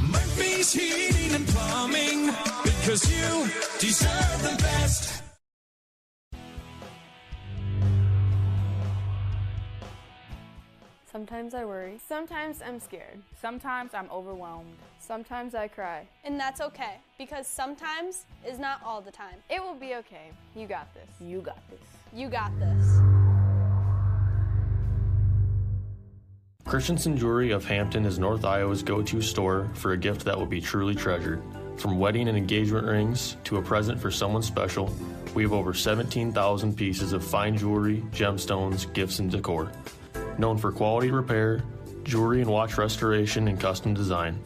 Murphy's Heating and Plumbing, because you deserve the best. Sometimes I worry. Sometimes I'm scared. Sometimes I'm overwhelmed. Sometimes I cry. And that's okay, because sometimes is not all the time. It will be okay. You got this. You got this. You got this. Christensen Jewelry of Hampton is North Iowa's go-to store for a gift that will be truly treasured. From wedding and engagement rings to a present for someone special, we have over 17,000 pieces of fine jewelry, gemstones, gifts, and decor. Known for quality repair, jewelry and watch restoration, and custom design.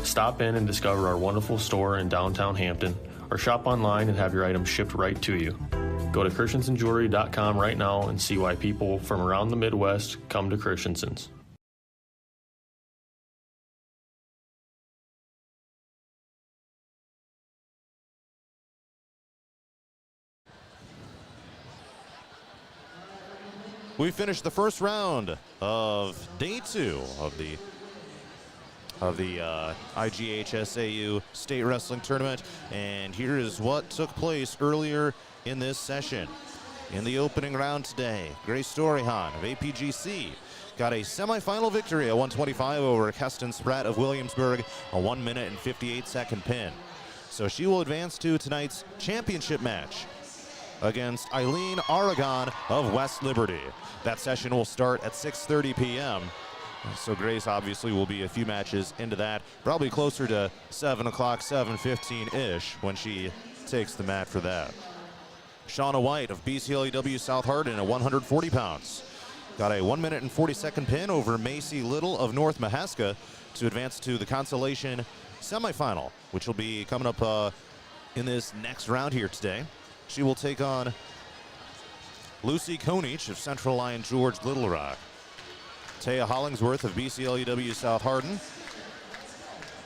Stop in and discover our wonderful store in downtown Hampton, or shop online and have your items shipped right to you. Go to christensenjewelry.com right now and see why people from around the Midwest come to Christensen's. We finished the first round of day 2 of the IGHSAU State Wrestling Tournament, and here is what took place earlier in this session. In the opening round today, Grace Storyhan of APGC got a semifinal victory at 125 over Keston Spratt of Williamsburg, a 1-minute and 58-second pin. So she will advance to tonight's championship match against Eileen Aragon of West Liberty. That session will start at 6:30 p.m. So Grace obviously will be a few matches into that, probably closer to 7 o'clock, 7:15-ish when she takes the mat for that. Shauna White of BCLUW South Hardin at 140 pounds. Got a 1-minute and 40-second pin over Macy Little of North Mahaska to advance to the consolation semifinal, which will be coming up in this next round here today. She will take on Lucy Konich of Central Line George Little Rock. Taya Hollingsworth of BCLUW South Hardin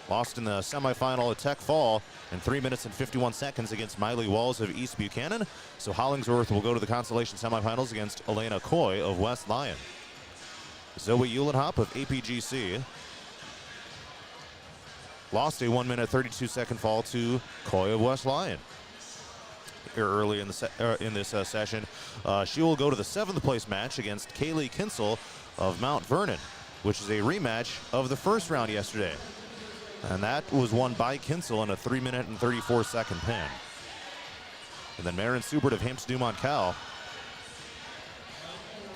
lost in the semifinal at Tech Fall in 3 minutes and 51 seconds against Miley Walls of East Buchanan. So Hollingsworth will go to the consolation semifinals against Elena Coy of West Lyon. Zoe Eulenhop of APGC lost a 1-minute 32-second fall to Coy of West Lyon here early in this session. She will go to the 7th place match against Kaylee Kinsel of Mount Vernon, which is a rematch of the first round yesterday. And that was won by Kinsel in a 3-minute and 34-second pin. And then Marin Subert of Hampton-Dumont-CAL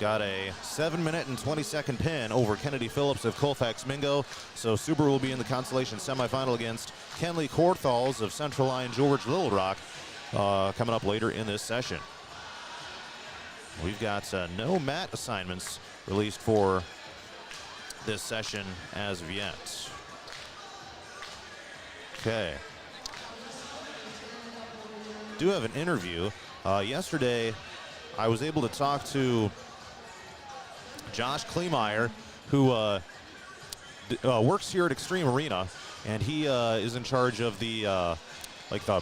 got a 7-minute and 20-second pin over Kennedy Phillips of Colfax Mingo. So Subert will be in the consolation semifinal against Kenley Korthals of Central Line George Little Rock coming up later in this session. We've got no mat assignments released for this session as of yet. Okay. Do have an interview. Yesterday, I was able to talk to Josh Kleemeyer, who works here at Extreme Arena, and he is in charge of the like the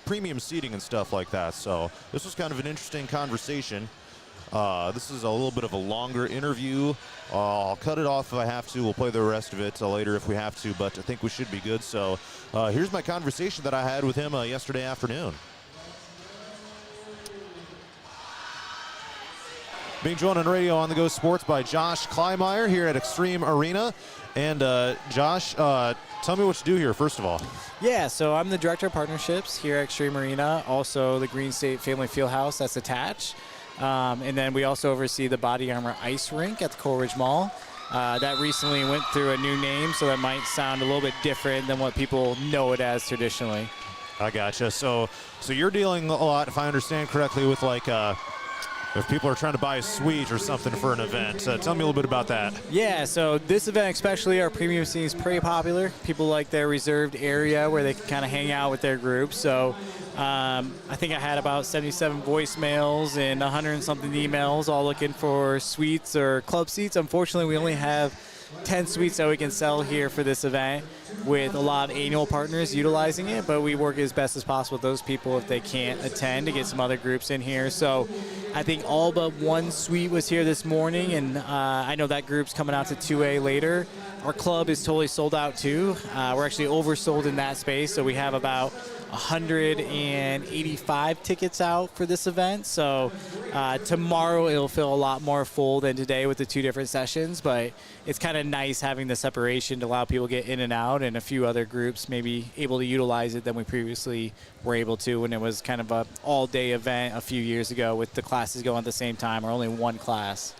premium seating and stuff like that. So this was kind of an interesting conversation. This is a little bit of a longer interview. I'll cut it off if I have to. We'll play the rest of it later if we have to, but I think we should be good. So here's my conversation that I had with him yesterday afternoon. Being joined on radio on the Go Sports by Josh Kleemeyer here at Extreme Arena. And Josh, tell me what you do here, first of all. Yeah, so I'm the Director of Partnerships here at Extreme Arena, also the Green State Family Fieldhouse that's attached. And then we also oversee the Body Armor Ice Rink at the Coleridge Mall. That recently went through a new name, so that might sound a little bit different than what people know it as traditionally. I gotcha. So you're dealing a lot, if I understand correctly, with like if people are trying to buy a suite or something for an event. Tell me a little bit about that. Yeah, so this event especially, our premium scene is pretty popular. People like their reserved area where they can kind of hang out with their group. So I think I had about 77 voicemails and 100 and something emails all looking for suites or club seats. Unfortunately, we only have 10 suites that we can sell here for this event, with a lot of annual partners utilizing it, but we work as best as possible with those people if they can't attend to get some other groups in here. So I think all but one suite was here this morning, and I know that group's coming out to 2A later. Our club is totally sold out too. We're actually oversold in that space, so we have about 185 tickets out for this event. So tomorrow it'll feel a lot more full than today with the 2 different sessions, but it's kind of nice having the separation to allow people to get in and out, and a few other groups maybe able to utilize it than we previously were able to when it was kind of a all-day event a few years ago with the classes going at the same time, or only one class.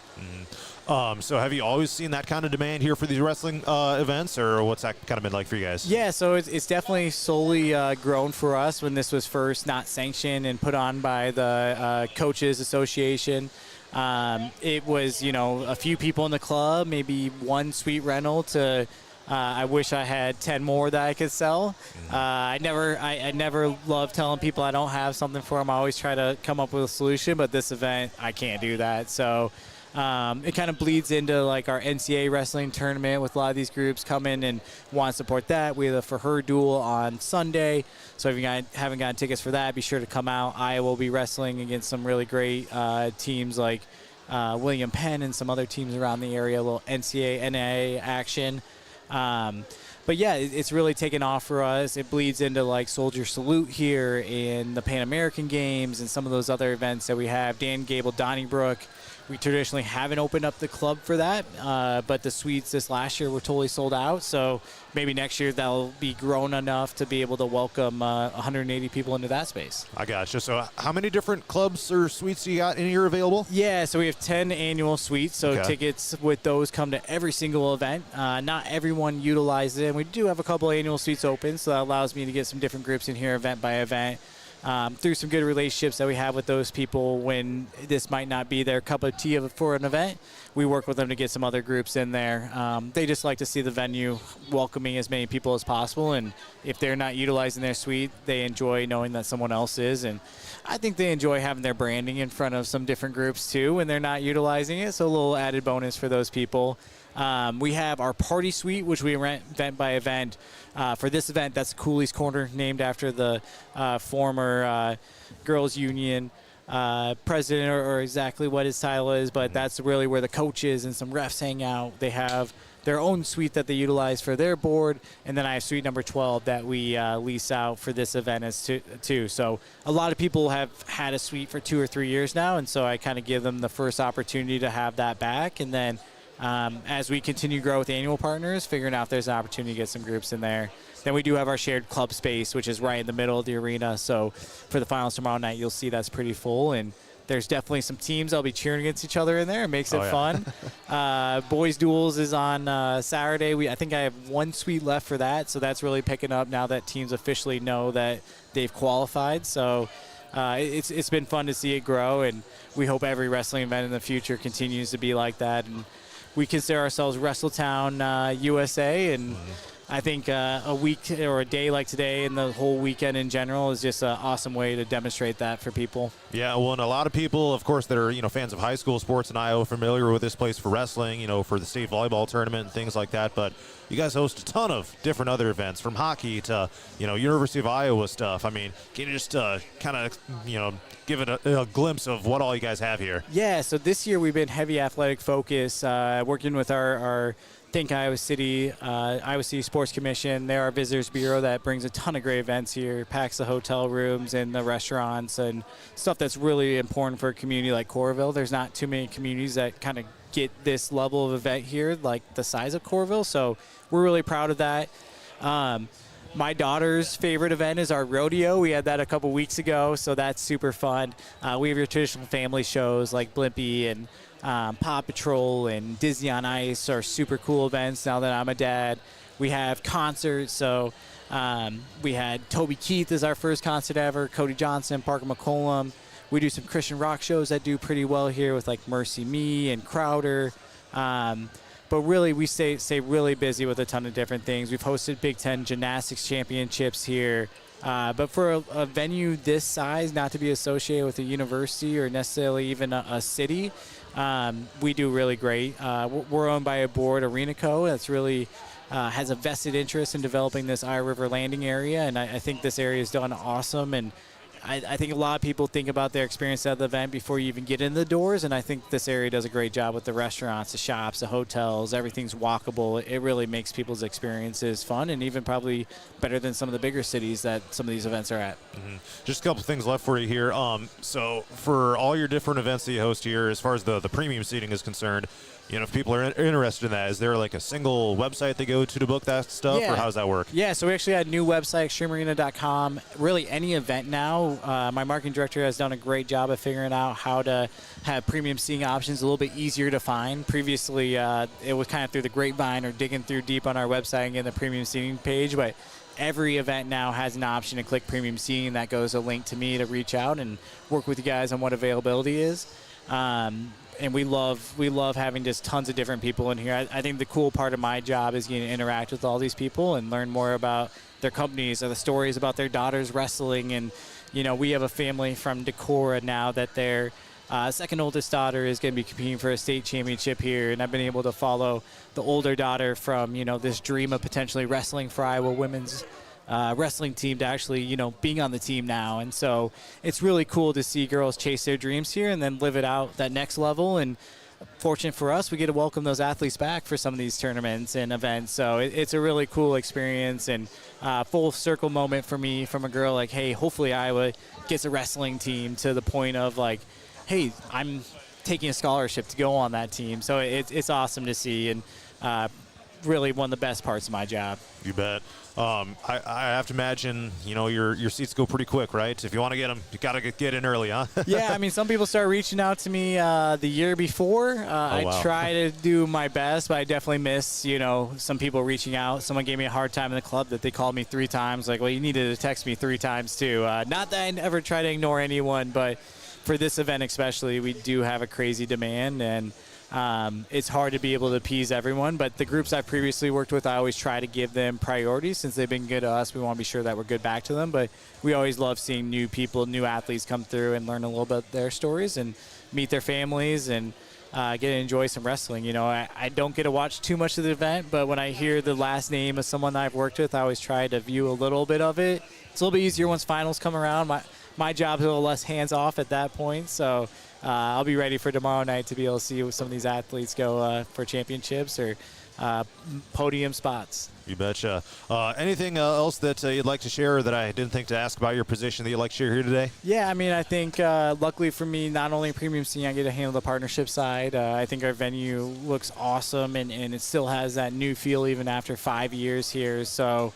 So have you always seen that kind of demand here for these wrestling events, or what's that kind of been like for you guys? Yeah, so it's definitely slowly grown for us when this was first not sanctioned and put on by the Coaches Association. It was, a few people in the club, maybe one suite rental to I wish I had 10 more that I could sell. I never love telling people I don't have something for them. I always try to come up with a solution, but this event, I can't do that. So it kind of bleeds into like our NCAA wrestling tournament with a lot of these groups come in and want to support that. We have the For Her Duel on Sunday. So if you haven't gotten tickets for that, be sure to come out. Iowa will be wrestling against some really great teams like William Penn and some other teams around the area, a little NCAA, NAA action. But yeah, it's really taken off for us. It bleeds into like Soldier Salute here and the Pan American Games and some of those other events that we have. Dan Gable, Donnybrook. We traditionally haven't opened up the club for that, but the suites this last year were totally sold out. So maybe next year that'll be grown enough to be able to welcome 180 people into that space. I gotcha. So how many different clubs or suites do you got in here available? Yeah, so we have 10 annual suites. So Okay. tickets with those come to every single event. Not everyone utilizes it. And we do have a couple annual suites open, so that allows me to get some different groups in here event by event. Through some good relationships that we have with those people, when this might not be their cup of tea for an event, we work with them to get some other groups in there. They just like to see the venue welcoming as many people as possible, and if they're not utilizing their suite, they enjoy knowing that someone else is, and I think they enjoy having their branding in front of some different groups too when they're not utilizing it, so a little added bonus for those people. We have our party suite, which we rent event by event. For this event, that's Cooley's Corner, named after the former Girls Union president, or exactly what his title is, but that's really where the coaches and some refs hang out. They have their own suite that they utilize for their board, and then I have suite number 12 that we lease out for this event as too. So a lot of people have had a suite for 2 or 3 years now, and so I kind of give them the first opportunity to have that back, and then as we continue to grow with annual partners, figuring out if there's an opportunity to get some groups in there. Then we do have our shared club space, which is right in the middle of the arena. So for the finals tomorrow night, you'll see that's pretty full. And there's definitely some teams that'll be cheering against each other in there. It makes it fun. Boys Duels is on Saturday. I think I have one suite left for that. So that's really picking up now that teams officially know that they've qualified. So it's been fun to see it grow. And we hope every wrestling event in the future continues to be like that. And we consider ourselves Wrestletown USA, and I think a week or a day like today and the whole weekend in general is just an awesome way to demonstrate that for people. Yeah, well, and a lot of people, of course, that are fans of high school sports in Iowa, familiar with this place for wrestling, for the state volleyball tournament and things like that. But you guys host a ton of different other events, from hockey to University of Iowa stuff. I mean, can you just kind of give it a glimpse of what all you guys have here? Yeah, so this year we've been heavy athletic focus, working with our Think Iowa City Sports Commission. They're our visitors bureau that brings a ton of great events here, packs the hotel rooms and the restaurants and stuff that's really important for a community like Coralville. There's not too many communities that kind of get this level of event here, like the size of Coralville, so we're really proud of that. My daughter's favorite event is our rodeo. We had that a couple weeks ago, so that's super fun. We have your traditional family shows like Blimpie and Paw Patrol and Disney on Ice are super cool events now that I'm a dad. We have concerts, so we had Toby Keith as our first concert ever, Cody Johnson, Parker McCollum. We do some Christian rock shows that do pretty well here with like Mercy Me and Crowder. But really, we stay really busy with a ton of different things. We've hosted Big Ten gymnastics championships here. But for a venue this size, not to be associated with a university or necessarily even a city, we do really great. We're owned by a board, ArenaCo, that's really has a vested interest in developing this Eye River Landing area, and I think this area is done awesome. And I think a lot of people think about their experience at the event before you even get in the doors, and I think this area does a great job with the restaurants, the shops, the hotels. Everything's walkable. It really makes people's experiences fun and even probably better than some of the bigger cities that some of these events are at. Just a couple things left for you here. So for all your different events that you host here, as far as the premium seating is concerned, you know, if people are interested in that, is there like a single website they go to book that stuff, or how does that work? Yeah, so we actually had a new website, extremearena.com. Really, any event now, my marketing director has done a great job of figuring out how to have premium seating options a little bit easier to find. Previously, it was kind of through the grapevine or digging through deep on our website and getting the premium seating page, but every event now has an option to click premium seating. That goes a link to me to reach out and work with you guys on what availability is. And we love having just tons of different people in here. I think the cool part of my job is getting to interact with all these people and learn more about their companies or the stories about their daughters wrestling. And, you know, we have a family from Decorah now that their second oldest daughter is going to be competing for a state championship here. And I've been able to follow the older daughter from, you know, this dream of potentially wrestling for Iowa women's wrestling team to actually, you know, being on the team now. And so it's really cool to see girls chase their dreams here and then live it out that next level. And fortunate for us, we get to welcome those athletes back for some of these tournaments and events. So it's a really cool experience and full circle moment for me from a girl like, hey, hopefully Iowa gets a wrestling team, to the point of like, hey, I'm taking a scholarship to go on that team. So it's awesome to see, and really one of the best parts of my job. You bet. I have to imagine, you know, your seats go pretty quick, right? If you want to get them, you got to get in early, huh? Yeah, I mean, some people start reaching out to me the year before. Wow. I try to do my best, but I definitely miss, you know, some people reaching out. Someone gave me a hard time in the club that they called me 3 times. Like, well, you needed to text me 3 times too. Not that I never try to ignore anyone, but for this event especially, we do have a crazy demand, and it's hard to be able to appease everyone, but the groups I've previously worked with, I always try to give them priority. Since they've been good to us, we want to be sure that we're good back to them. But we always love seeing new people, new athletes come through and learn a little bit of their stories and meet their families and get to enjoy some wrestling. You know, I don't get to watch too much of the event, but when I hear the last name of someone I've worked with, I always try to view a little bit of it. It's a little bit easier once finals come around. My job is a little less hands-off at that point, so I'll be ready for tomorrow night to be able to see some of these athletes go for championships or podium spots. You betcha. Anything else that you'd like to share that I didn't think to ask about your position that you'd like to share here today? Yeah, I mean, I think luckily for me, not only premium seating, I get to handle the partnership side. I think our venue looks awesome, and it still has that new feel even after 5 years here. So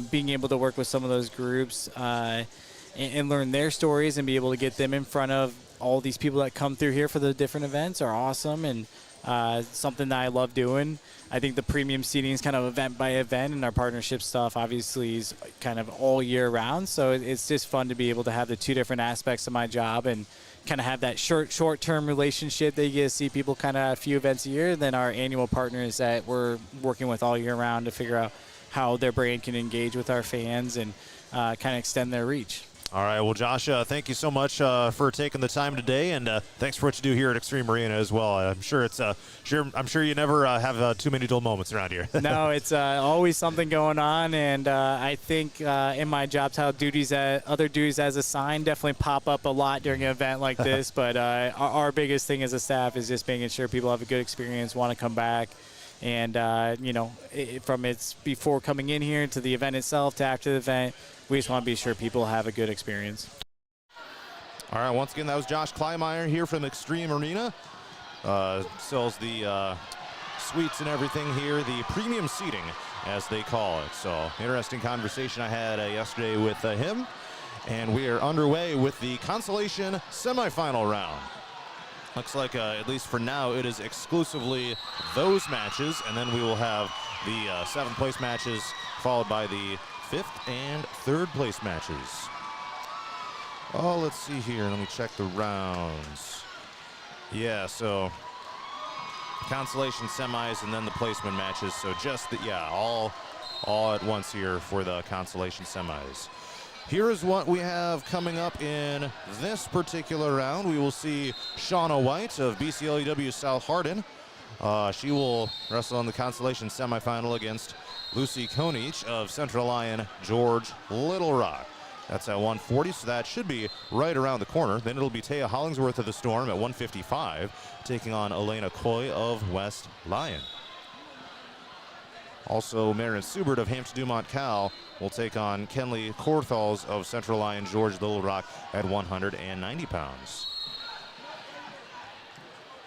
being able to work with some of those groups and learn their stories and be able to get them in front of all these people that come through here for the different events are awesome, and something that I love doing. I think the premium seating is kind of event by event, and our partnership stuff obviously is kind of all year round. So it's just fun to be able to have the 2 different aspects of my job and kind of have that short-term relationship that you get to see people kind of a few events a year, and then our annual partners that we're working with all year round to figure out how their brand can engage with our fans and kind of extend their reach. All right, well, Josh, thank you so much for taking the time today, and thanks for what you do here at Extreme Arena as well. I'm sure you never have too many dull moments around here. No, it's always something going on, and I think in my job title, other duties as assigned definitely pop up a lot during an event like this. But our biggest thing as a staff is just making sure people have a good experience, want to come back. And, you know, from it's before coming in here to the event itself to after the event, we just want to be sure people have a good experience. All right, once again, that was Josh Kleinmeyer here from Extreme Arena. Sells the suites and everything here, the premium seating, as they call it. So, interesting conversation I had yesterday with him. And we are underway with the consolation semifinal round. Looks like, at least for now, it is exclusively those matches, and then we will have the 7th place matches followed by the 5th and 3rd place matches. Oh, let's see here. Let me check the rounds. Yeah, so consolation semis and then the placement matches. So just the, yeah, all at once here for the consolation semis. Here is what we have coming up in this particular round. We will see Shauna White of BCLUW-SH Hardin. She will wrestle in the consolation semifinal against Lucy Konich of Central Lyon George Little Rock. That's at 140, so that should be right around the corner. Then it'll be Taya Hollingsworth of the Storm at 155, taking on Elena Coy of West Lyon. Also, Marin Subert of Hampton-Dumont-CAL will take on Kenley Korthals of Central Lyon George Little Rock at 190 pounds.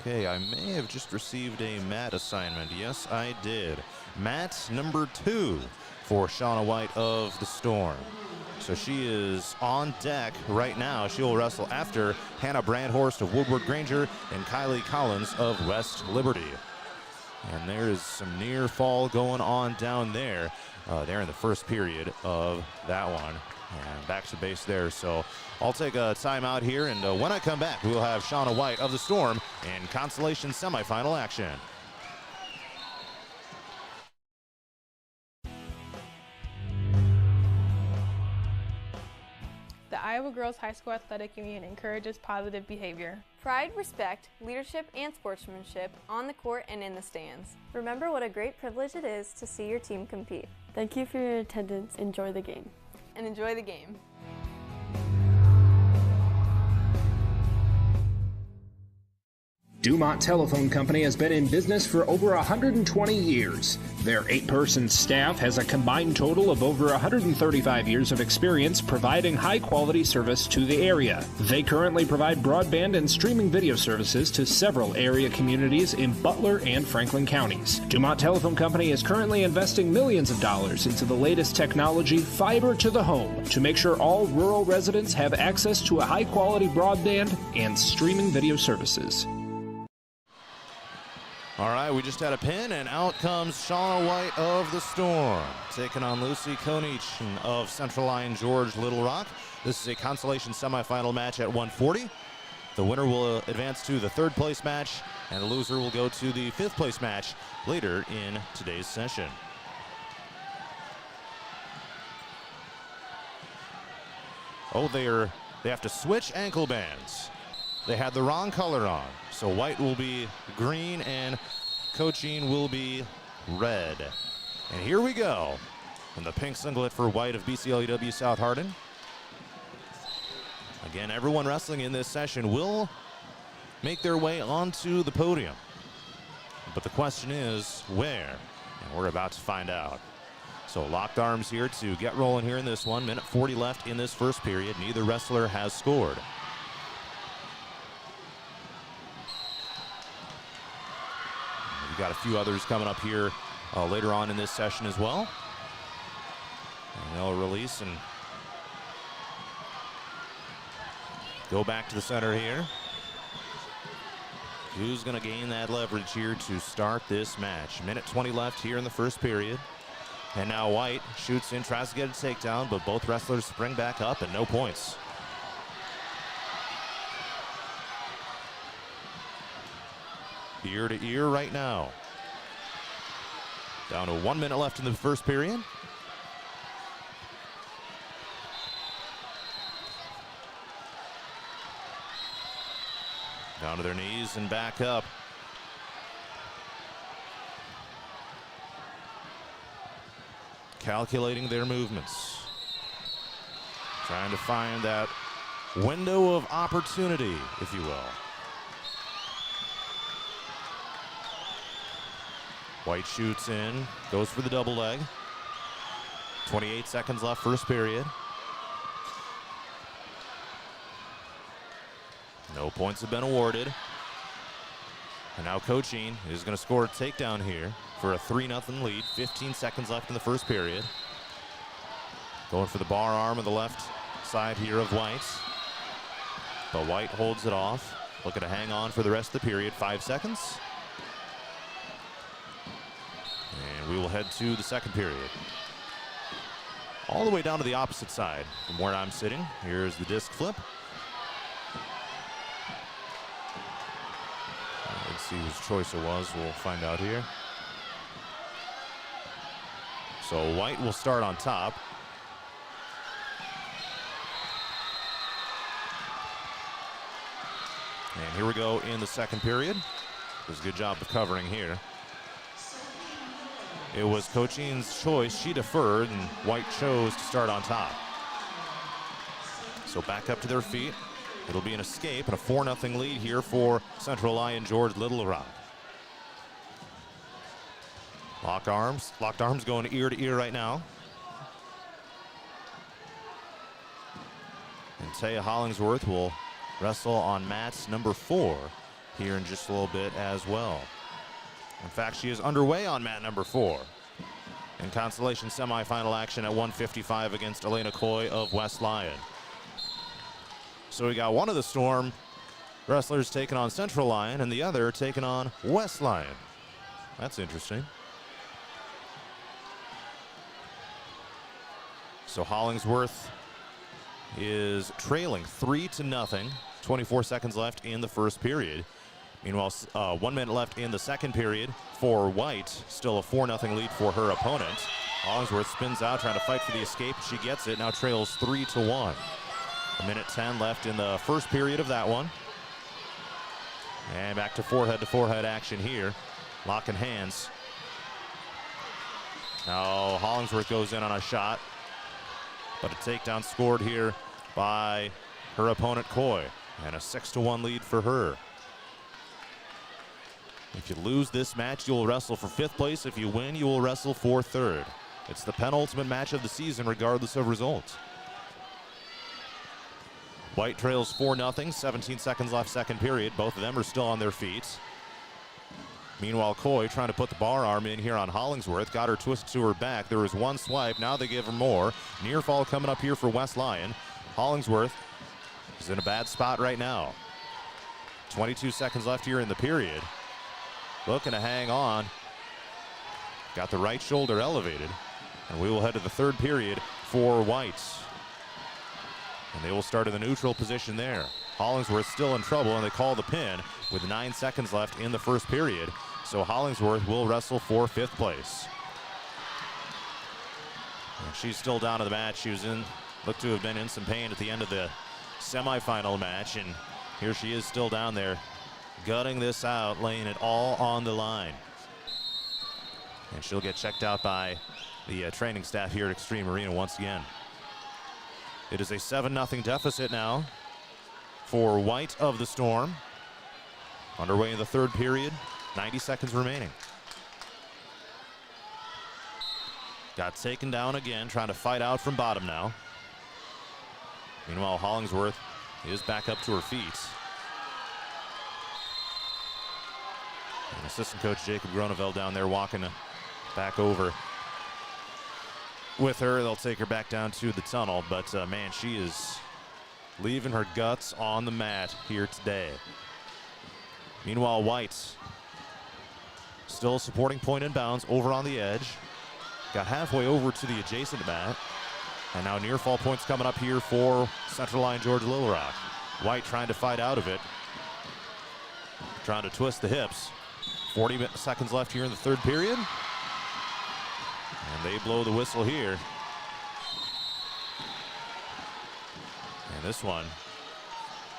Okay, I may have just received a mat assignment. Yes, I did. Mat number 2 for Shauna White of the Storm. So she is on deck right now. She will wrestle after Hannah Brandhorst of Woodward Granger and Kylie Collins of West Liberty. And there is some near fall going on down there. There in the first period of that one. And back to base there. So I'll take a timeout here, and when I come back, we'll have Shauna White of the Storm in consolation semifinal action. The Iowa Girls High School Athletic Union encourages positive behavior. Pride, respect, leadership, and sportsmanship on the court and in the stands. Remember what a great privilege it is to see your team compete. Thank you for your attendance. Enjoy the game. And enjoy the game. Dumont Telephone Company has been in business for over 120 years. Their 8-person staff has a combined total of over 135 years of experience providing high-quality service to the area. They currently provide broadband and streaming video services to several area communities in Butler and Franklin counties. Dumont Telephone Company is currently investing millions of dollars into the latest technology, fiber to the home, to make sure all rural residents have access to a high-quality broadband and streaming video services. All right, we just had a pin, and out comes Shauna White of the Storm, taking on Lucy Konich of Central Lyon George Little Rock. This is a consolation semifinal match at 140. The winner will advance to the third place match, and the loser will go to the fifth place match later in today's session. Oh, they have to switch ankle bands. They had the wrong color on. So White will be green and Cochin will be red. And here we go. And the pink singlet for White of BCLUW South Hardin. Again, everyone wrestling in this session will make their way onto the podium. But the question is, where? And we're about to find out. So locked arms here to get rolling here in this one. Minute 40 left in this first period. Neither wrestler has scored. We've got a few others coming up here later on in this session as well. And they'll release and go back to the center here. Who's going to gain that leverage here to start this match? Minute 20 left here in the first period. And now White shoots in, tries to get a takedown, but both wrestlers spring back up and no points. Ear to ear right now. Down to 1 minute left in the first period. Down to their knees and back up. Calculating their movements. Trying to find that window of opportunity, if you will. White shoots in, goes for the double leg. 28 seconds left first period. No points have been awarded. And now Cochin is going to score a takedown here for a 3-0 lead. 15 seconds left in the first period. Going for the bar arm on the left side here of White. But White holds it off. Looking to hang on for the rest of the period. 5 seconds. And we will head to the second period. all the way down to the opposite side from where I'm sitting. Here's the disc flip. Let's see whose choice it was. We'll find out here. So White will start on top. And here we go in the second period. Does a good job of covering here. It was Cochine's choice. She deferred, and White chose to start on top. So back up to their feet. It'll be an escape and a 4-0 lead here for Central Lyon George Little Rock. Locked arms going ear to ear right now. And Taya Hollingsworth will wrestle on mat's number 4 here in just a little bit as well. In fact, she is underway on mat number 4 in consolation semifinal action at 155 against Elena Coy of West Lyon. So we got one of the Storm wrestlers taking on Central Lyon and the other taking on West Lyon. That's interesting. So Hollingsworth is trailing 3-0. 24 seconds left in the first period. Meanwhile, 1 minute left in the second period for White. Still a 4-0 lead for her opponent. Hollingsworth spins out, trying to fight for the escape. She gets it, now trails 3-1. 1:10 left in the first period of that one. And back to forehead action here. Locking hands. Now Hollingsworth goes in on a shot, but a takedown scored here by her opponent Coy, and a 6-1 lead for her. If you lose this match, you will wrestle for 5th place. If you win, you will wrestle for 3rd. It's the penultimate match of the season, regardless of results. White trails 4-0, 17 seconds left second period. Both of them are still on their feet. Meanwhile, Coy trying to put the bar arm in here on Hollingsworth. Got her twisted to her back. There was one swipe. Now they give her more. Near fall coming up here for West Lyon. Hollingsworth is in a bad spot right now. 22 seconds left here in the period. Looking to hang on. Got the right shoulder elevated. And we will head to the third period for White. And they will start in the neutral position there. Hollingsworth still in trouble, and they call the pin with 9 seconds left in the first period. So Hollingsworth will wrestle for 5th place. And she's still down to the match. She was looked to have been in some pain at the end of the semifinal match, and here she is still down there, gutting this out, laying it all on the line. And she'll get checked out by the training staff here at Extreme Arena once again. It is a 7-0 deficit now for White of the Storm. Underway in the third period, 90 seconds remaining. Got taken down again, trying to fight out from bottom now. Meanwhile, Hollingsworth is back up to her feet. And assistant coach Jacob Groneveld down there walking back over with her. They'll take her back down to the tunnel, but man, she is leaving her guts on the mat here today. Meanwhile, White still supporting point inbounds over on the edge. Got halfway over to the adjacent mat. And now near fall points coming up here for Central Lyon George Little Rock. White trying to fight out of it. Trying to twist the hips. 40 seconds left here in the third period. And they blow the whistle here. And this one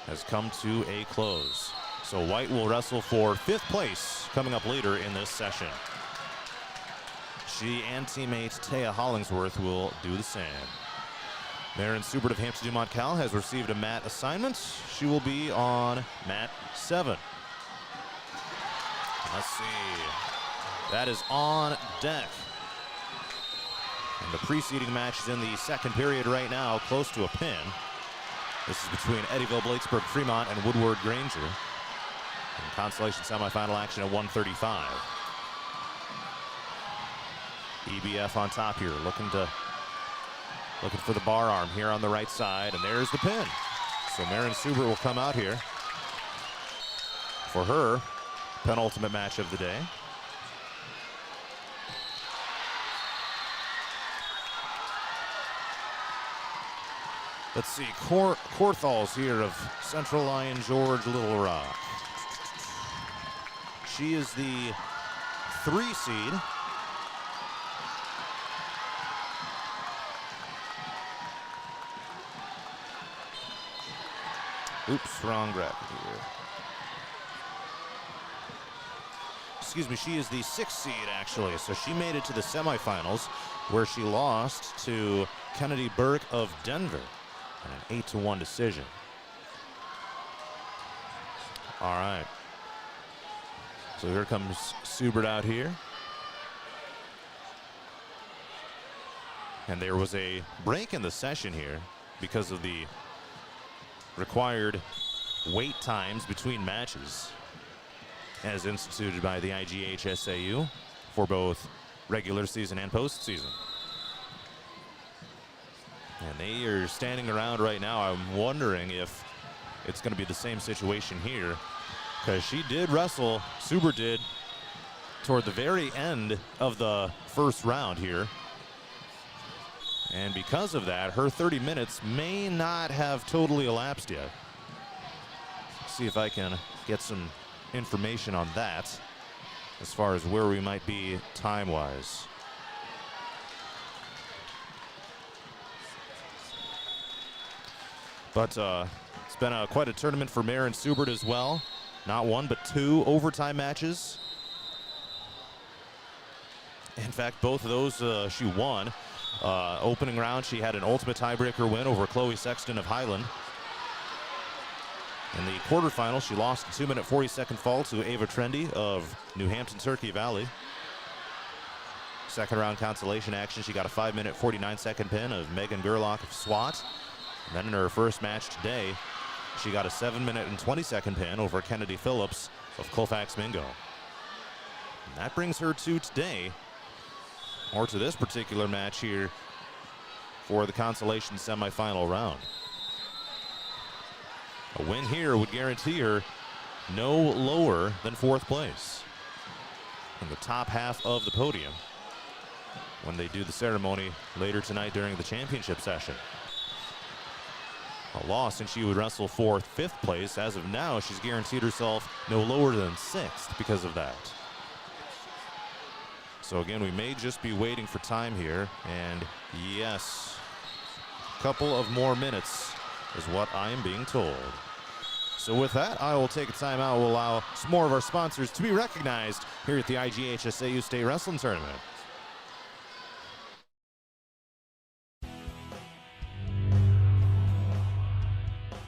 has come to a close. So White will wrestle for 5th place coming up later in this session. She and teammate Taya Hollingsworth will do the same. Maren Subert of Hampton-Dumont-CAL has received a mat assignment. She will be on mat 7. Let's see. That is on deck. And the preceding match is in the second period right now, close to a pin. This is between Eddyville, Bladesburg, Fremont, and Woodward Granger. In consolation semifinal action at 135. EBF on top here, looking for the bar arm here on the right side, and there's the pin. So Maren Subert will come out here for her penultimate match of the day. Let's see, Corthall's here of Central Lion George Little Rock. She is the 3 seed. Oops, wrong bracket here. Excuse me, she is the 6th seed actually, so she made it to the semifinals where she lost to Kennedy Burke of Denver in an 8-1 decision. All right. So here comes Subert out here. And there was a break in the session here because of the required wait times between matches as instituted by the IGHSAU for both regular season and postseason. And they are standing around right now. I'm wondering if it's going to be the same situation here, because she did wrestle, Subert did, toward the very end of the first round here. And because of that, her 30 minutes may not have totally elapsed yet. See if I can get some information on that as far as where we might be time-wise. But it's been quite a tournament for Maren Subert as well. Not 1, but 2 overtime matches. In fact, both of those she won. Opening round, she had an ultimate tiebreaker win over Chloe Sexton of Highland. In the quarterfinal, she lost a 2-minute 40-second fall to Ava Trendy of New Hampton, Turkey Valley. Second round consolation action, she got a 5-minute 49-second pin of Megan Gerlach of SWAT. And then in her first match today, she got a 7-minute and 20-second pin over Kennedy Phillips of Colfax Mingo. And that brings her to today, or to this particular match here for the consolation semifinal round. A win here would guarantee her no lower than 4th place in the top half of the podium when they do the ceremony later tonight during the championship session. A loss and she would wrestle for 5th place. As of now, she's guaranteed herself no lower than 6th because of that. So again, we may just be waiting for time here, and yes, a couple of more minutes is what I am being told. So with that, I will take a timeout. We'll allow some more of our sponsors to be recognized here at the IGHSAU State Wrestling Tournament.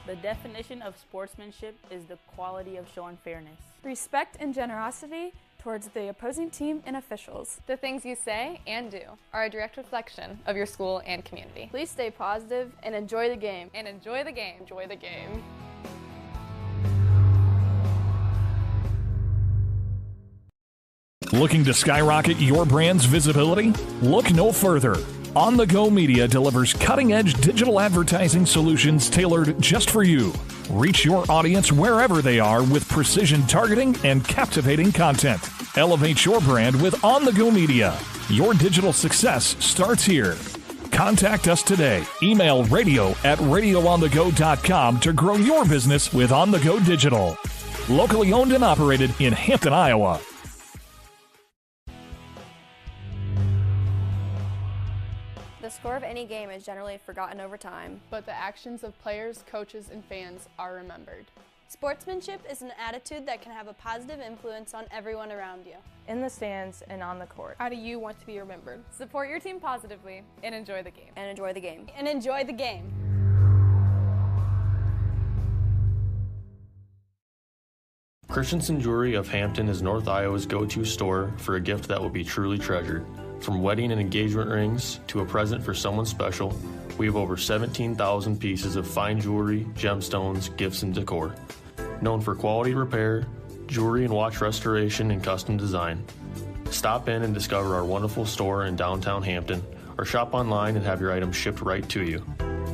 The definition of sportsmanship is the quality of showing fairness. Respect and generosity towards the opposing team and officials. The things you say and do are a direct reflection of your school and community. Please stay positive and enjoy the game. And enjoy the game. Enjoy the game. Looking to skyrocket your brand's visibility? Look no further. On the Go Media delivers cutting-edge digital advertising solutions tailored just for you. Reach your audience wherever they are with precision targeting and captivating content. Elevate your brand with On the Go Media. Your digital success starts here. Contact us today. Email radio@radioonthego.com to grow your business with On the Go Digital. Locally owned and operated in Hampton, Iowa. The score of any game is generally forgotten over time, but the actions of players, coaches, and fans are remembered. Sportsmanship is an attitude that can have a positive influence on everyone around you. in the stands and on the court. How do you want to be remembered? Support your team positively and enjoy the game. And enjoy the game. And enjoy the game. Christensen Jewelry of Hampton is North Iowa's go-to store for a gift that will be truly treasured. From wedding and engagement rings to a present for someone special, we have over 17,000 pieces of fine jewelry, gemstones, gifts, and decor. Known for quality repair, jewelry and watch restoration, and custom design. Stop in and discover our wonderful store in downtown Hampton, or shop online and have your items shipped right to you.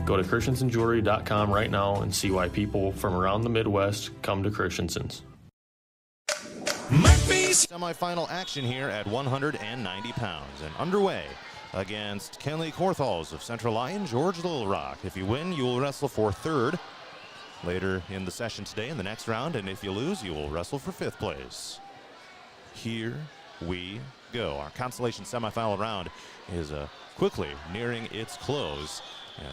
Go to christensenjewelry.com right now and see why people from around the Midwest come to Christensen's. Semi-final action here at 190 pounds and underway. against Kenley Korthals of Central Lyon, George Little Rock. If you win, you will wrestle for third later in the session today in the next round, and if you lose, you will wrestle for fifth place. Here we go. Our consolation semifinal round is quickly nearing its close.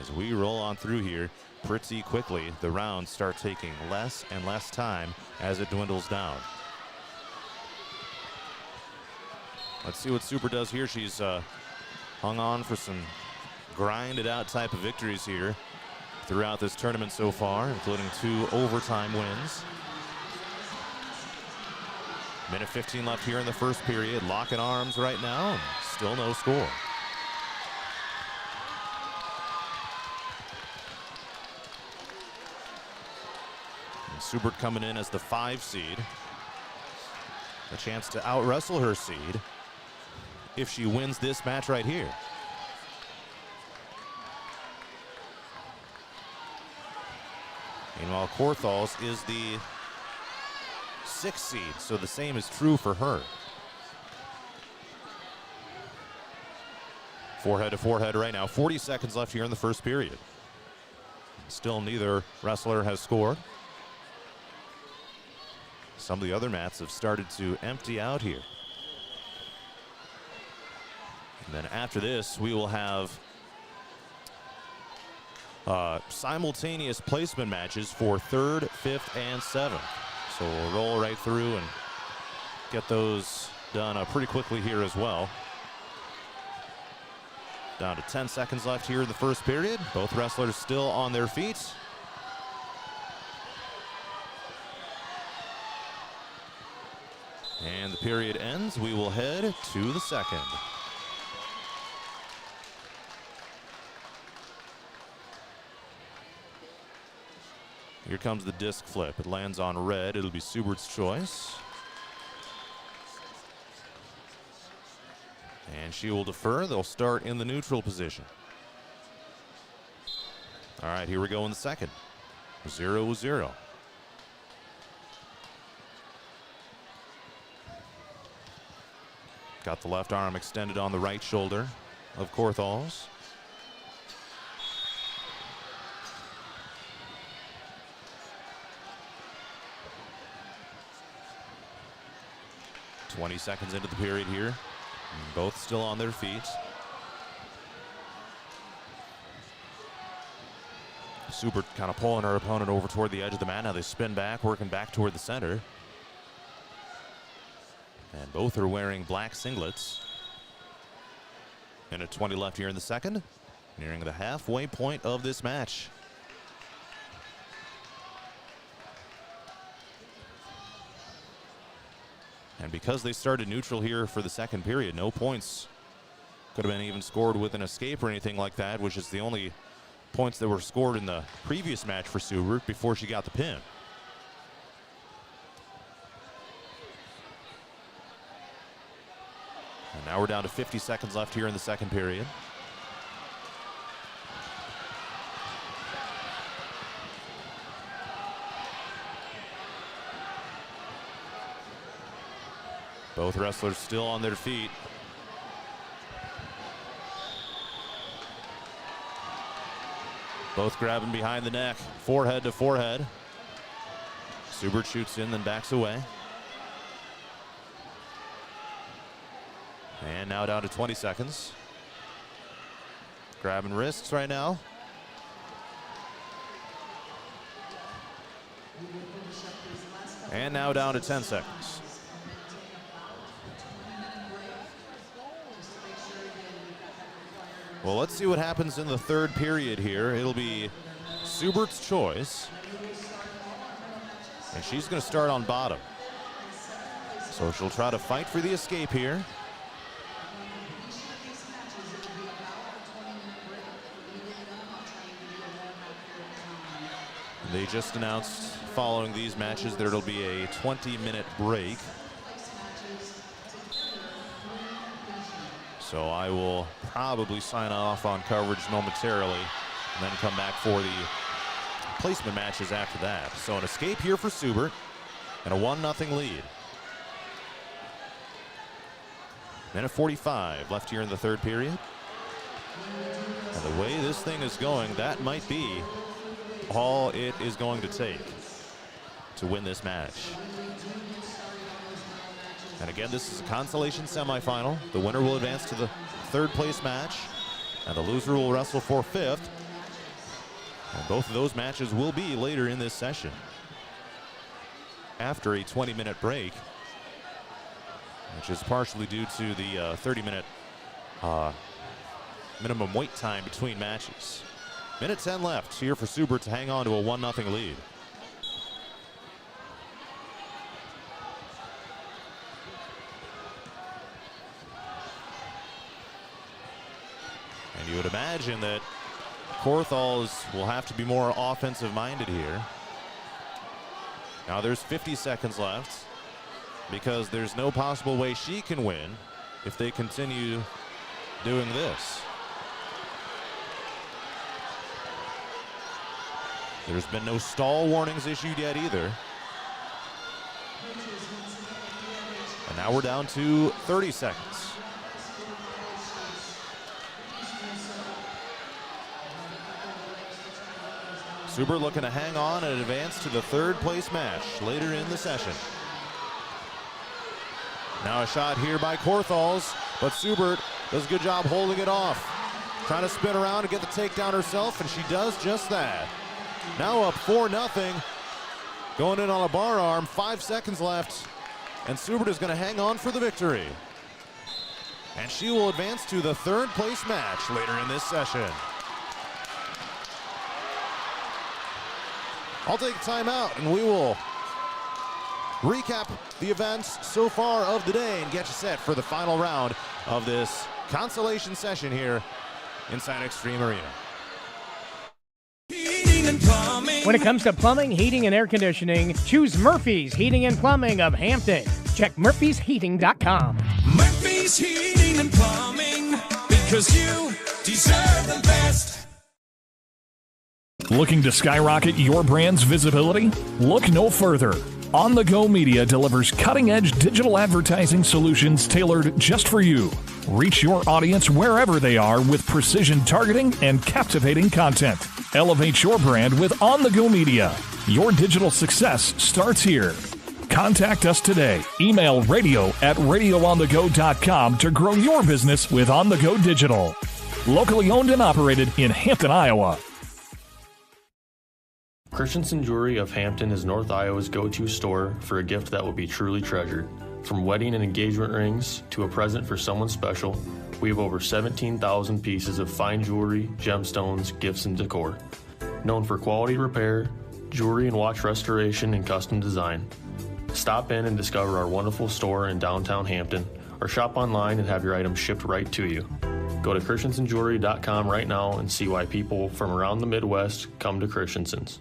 As we roll on through here pretty quickly, the rounds start taking less and less time as it dwindles down. Let's see what Super does here. She's hung on for some grinded out type of victories here throughout this tournament so far, including 2 overtime wins. Minute 15 left here in the first period. Locking arms right now, and still no score. And Subert coming in as the 5 seed. A chance to out-wrestle her seed if she wins this match right here. Meanwhile, Korthals is the 6 seed, so the same is true for her. Forehead to forehead right now. 40 seconds left here in the first period. Still neither wrestler has scored. Some of the other mats have started to empty out here. And then after this, we will have simultaneous placement matches for 3rd, 5th, and 7th. So we'll roll right through and get those done pretty quickly here as well. Down to 10 seconds left here in the first period. Both wrestlers still on their feet. And the period ends. We will head to the second. Here comes the disc flip. It lands on red. It'll be Subert's choice. And she will defer. They'll start in the neutral position. All right, here we go in the second. 0-0. Got the left arm extended on the right shoulder of Korthals. "20 seconds into the period here. Both still on their feet. Subert kind of pulling her opponent over toward the edge of the mat. Now they spin back, working back toward the center. And both are wearing black singlets. Minute 20 left here in the second. Nearing the halfway point of this match. And because they started neutral here for the second period, no points could have been even scored with an escape or anything like that, which is the only points that were scored in the previous match for Subert before she got the pin. And now we're down to 50 seconds left here in the second period. Both wrestlers still on their feet. Both grabbing behind the neck, forehead to forehead. Subert shoots in, then backs away. And now down to 20 seconds. Grabbing wrists right now. And now down to 10 seconds. Well, let's see what happens in the third period here. It'll be Subert's choice. And she's going to start on bottom. So she'll try to fight for the escape here. They just announced following these matches there will be a 20-minute break. So I will probably sign off on coverage momentarily and then come back for the placement matches after that. So an escape here for Subert and a 1-0 lead. Minute 45 left here in the third period. And the way this thing is going, that might be all it is going to take to win this match. And again, this is a consolation semifinal. The winner will advance to the third place match, and the loser will wrestle for fifth. And both of those matches will be later in this session, after a 20-minute break, which is partially due to the 30-minute minimum wait time between matches. Minute 10 left here for Subert to hang on to a 1-0 lead. And you would imagine that Korthals will have to be more offensive minded here. Now there's 50 seconds left, because there's no possible way she can win if they continue doing this. There's been no stall warnings issued yet either. And now we're down to 30 seconds. Subert looking to hang on and advance to the third place match later in the session. Now a shot here by Korthals, but Subert does a good job holding it off. Trying to spin around and get the takedown herself, and she does just that. Now up 4-0. Going in on a bar arm, 5 seconds left, and Subert is going to hang on for the victory. And she will advance to the third place match later in this session. I'll take a timeout, and we will recap the events so far of the day and get you set for the final round of this consolation session here inside Extreme Arena. When it comes to plumbing, heating, and air conditioning, choose Murphy's Heating and Plumbing of Hampton. Check murphysheating.com. Murphy's Heating and Plumbing, because you deserve the best. Looking to skyrocket your brand's visibility? Look no further. On the Go Media delivers cutting-edge digital advertising solutions tailored just for you. Reach your audience wherever they are with precision targeting and captivating content. Elevate your brand with On the Go Media. Your digital success starts here. Contact us today. Email radio@radioonthego.com to grow your business with On the Go Digital. Locally owned and operated in Hampton, Iowa. Christensen Jewelry of Hampton is North Iowa's go-to store for a gift that will be truly treasured. From wedding and engagement rings to a present for someone special, we have over 17,000 pieces of fine jewelry, gemstones, gifts, and decor. Known for quality repair, jewelry and watch restoration, and custom design. Stop in and discover our wonderful store in downtown Hampton, or shop online and have your items shipped right to you. Go to christensenjewelry.com right now and see why people from around the Midwest come to Christensen's.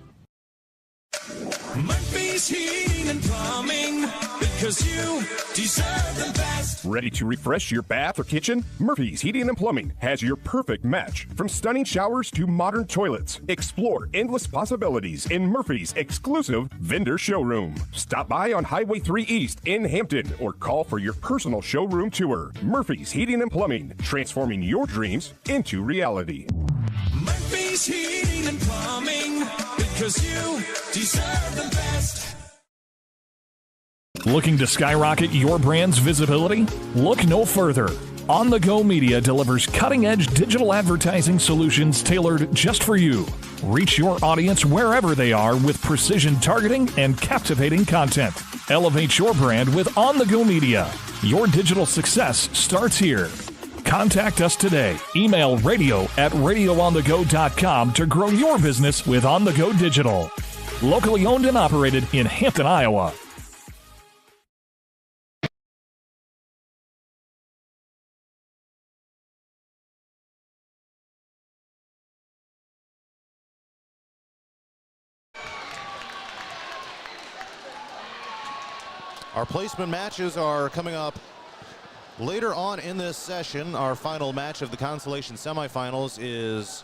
Murphy's Heating and Plumbing, because you deserve the best. Ready to refresh your bath or kitchen? Murphy's Heating and Plumbing has your perfect match. From stunning showers to modern toilets, explore endless possibilities in Murphy's exclusive vendor showroom. Stop by on Highway 3 East in Hampton or call for your personal showroom tour. Murphy's Heating and Plumbing, transforming your dreams into reality. Murphy's Heating and Plumbing, because you deserve the best. Looking to skyrocket your brand's visibility? Look no further. On the Go Media delivers cutting-edge digital advertising solutions tailored just for you. Reach your audience wherever they are with precision targeting and captivating content. Elevate your brand with On the Go Media. Your digital success starts here. Contact us today. Email radio@radioonthego.com to grow your business with On the Go Digital. Locally owned and operated in Hampton, Iowa. Our placement matches are coming up later on in this session. Our final match of the consolation semifinals is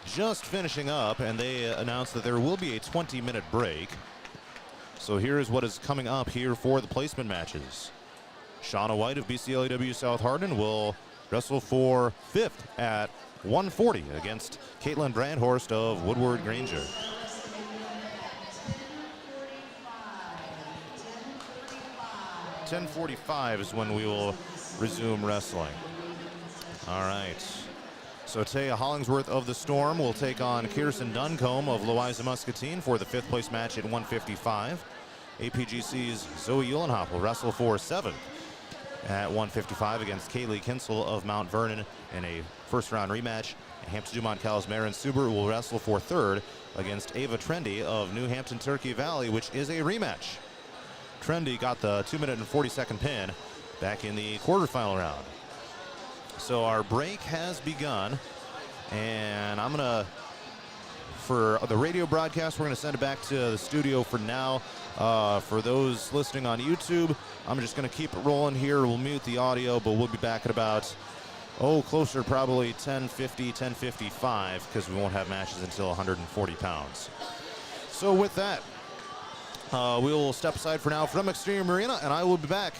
just finishing up, and they announced that there will be a 20-minute break. So here is what is coming up here for the placement matches. Shauna White of BCLUW South Hardin will wrestle for 5th at 140 against Caitlin Brandhorst of Woodward Granger. .10:45 is when we will resume wrestling. All right. So Taya Hollingsworth of the Storm will take on Kirsten Duncombe of Louisa Muscatine for the 5th place match at 155. APGC's Zoe Uhlenhoff will wrestle for 7th at 155 against Kaylee Kinsel of Mount Vernon in a first-round rematch. Hampton-Dumont-CAL's Marin Suber will wrestle for 3rd against Ava Trendy of New Hampton Turkey Valley, which is a rematch. Trendy got the 2-minute and 40-second pin back in the quarterfinal round. So our break has begun, and I'm gonna, for the radio broadcast, we're gonna send it back to the studio for now. For those listening on YouTube, I'm just gonna keep it rolling here. We'll mute the audio, but we'll be back at about, closer probably 10:50, 10:55, because we won't have matches until 140 pounds. So with that, we will step aside for now from Extreme Arena, and I will be back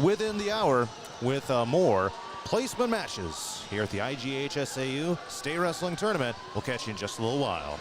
within the hour with more placement matches here at the IGHSAU State Wrestling Tournament. We'll catch you in just a little while.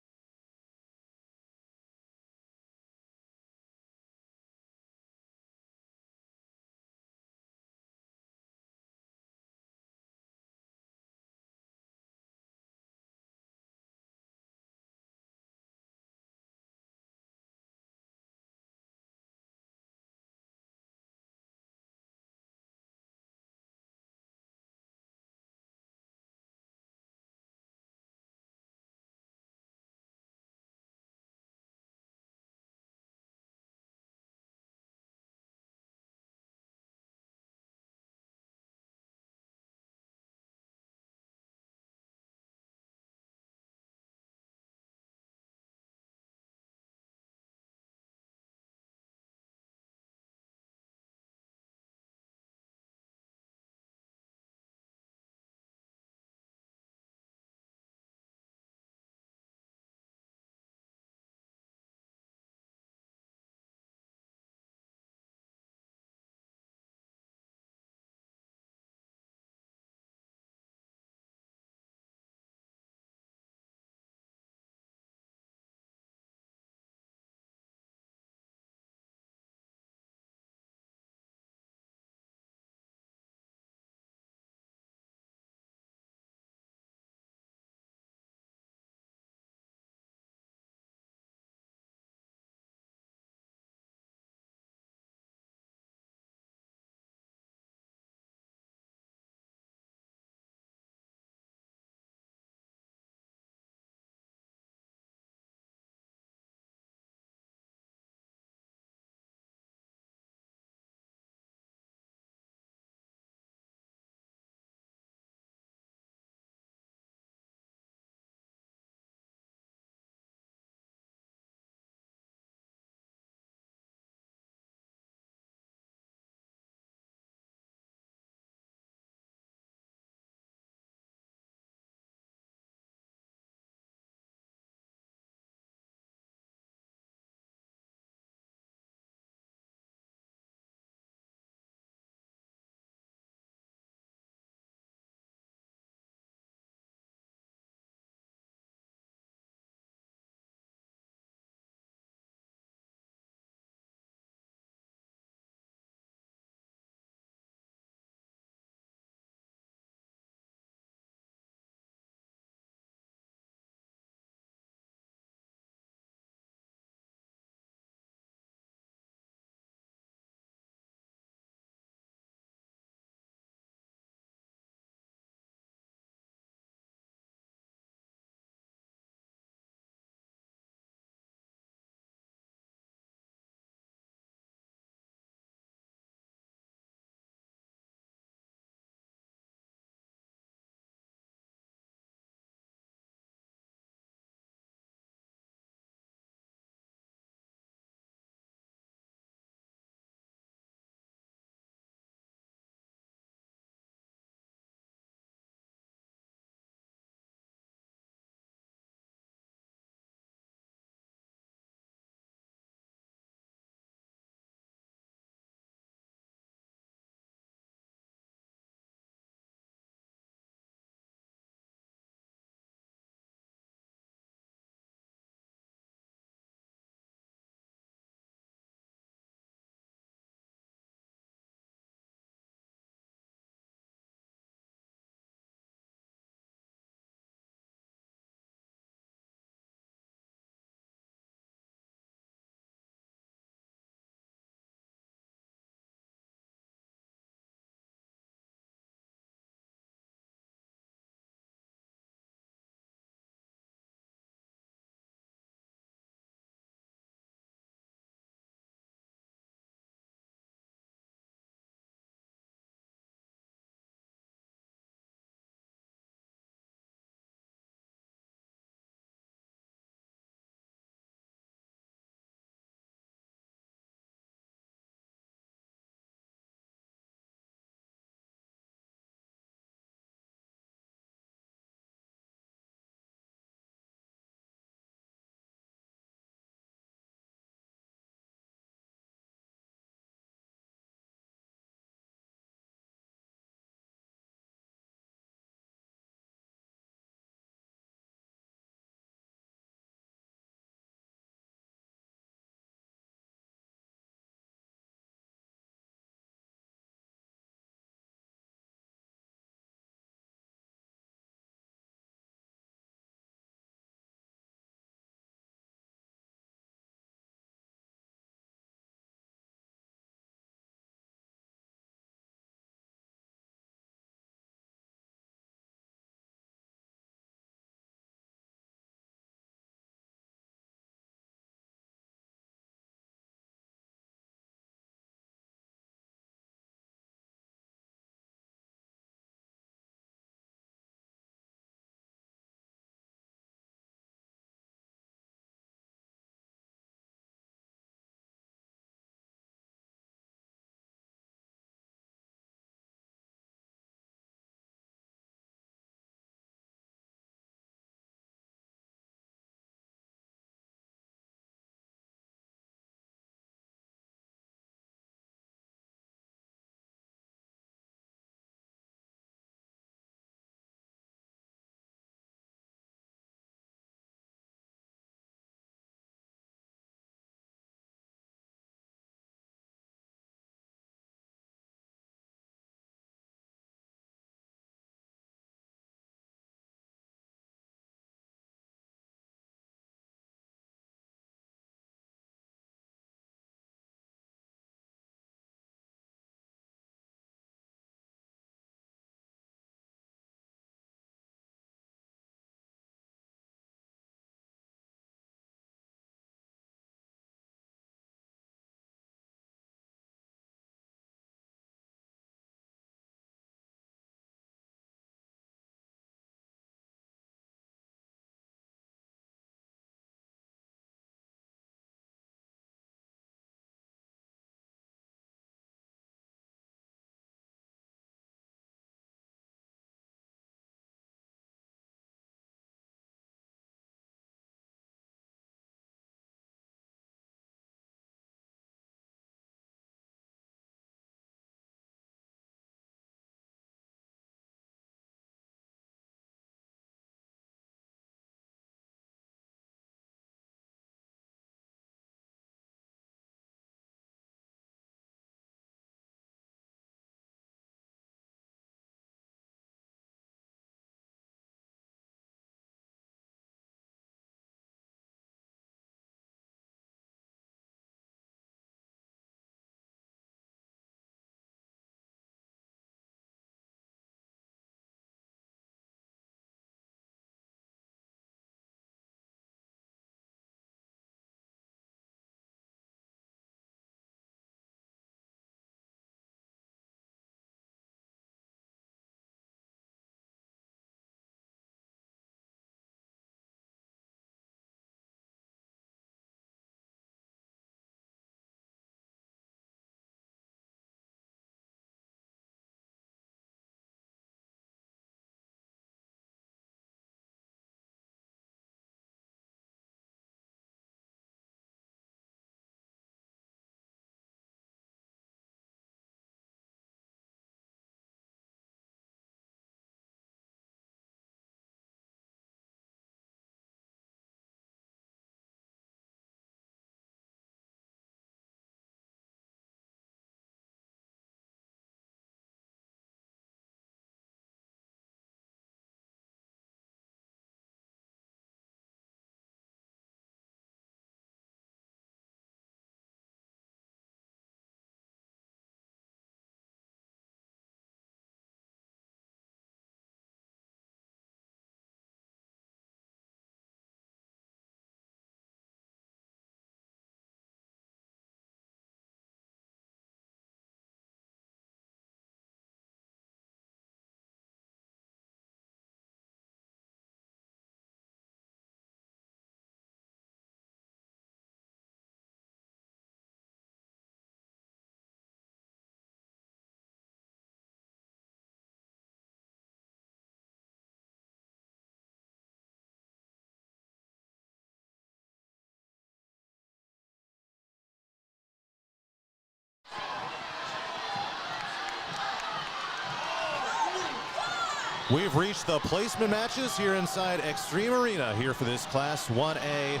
We've reached the placement matches here inside Extreme Arena here for this Class 1A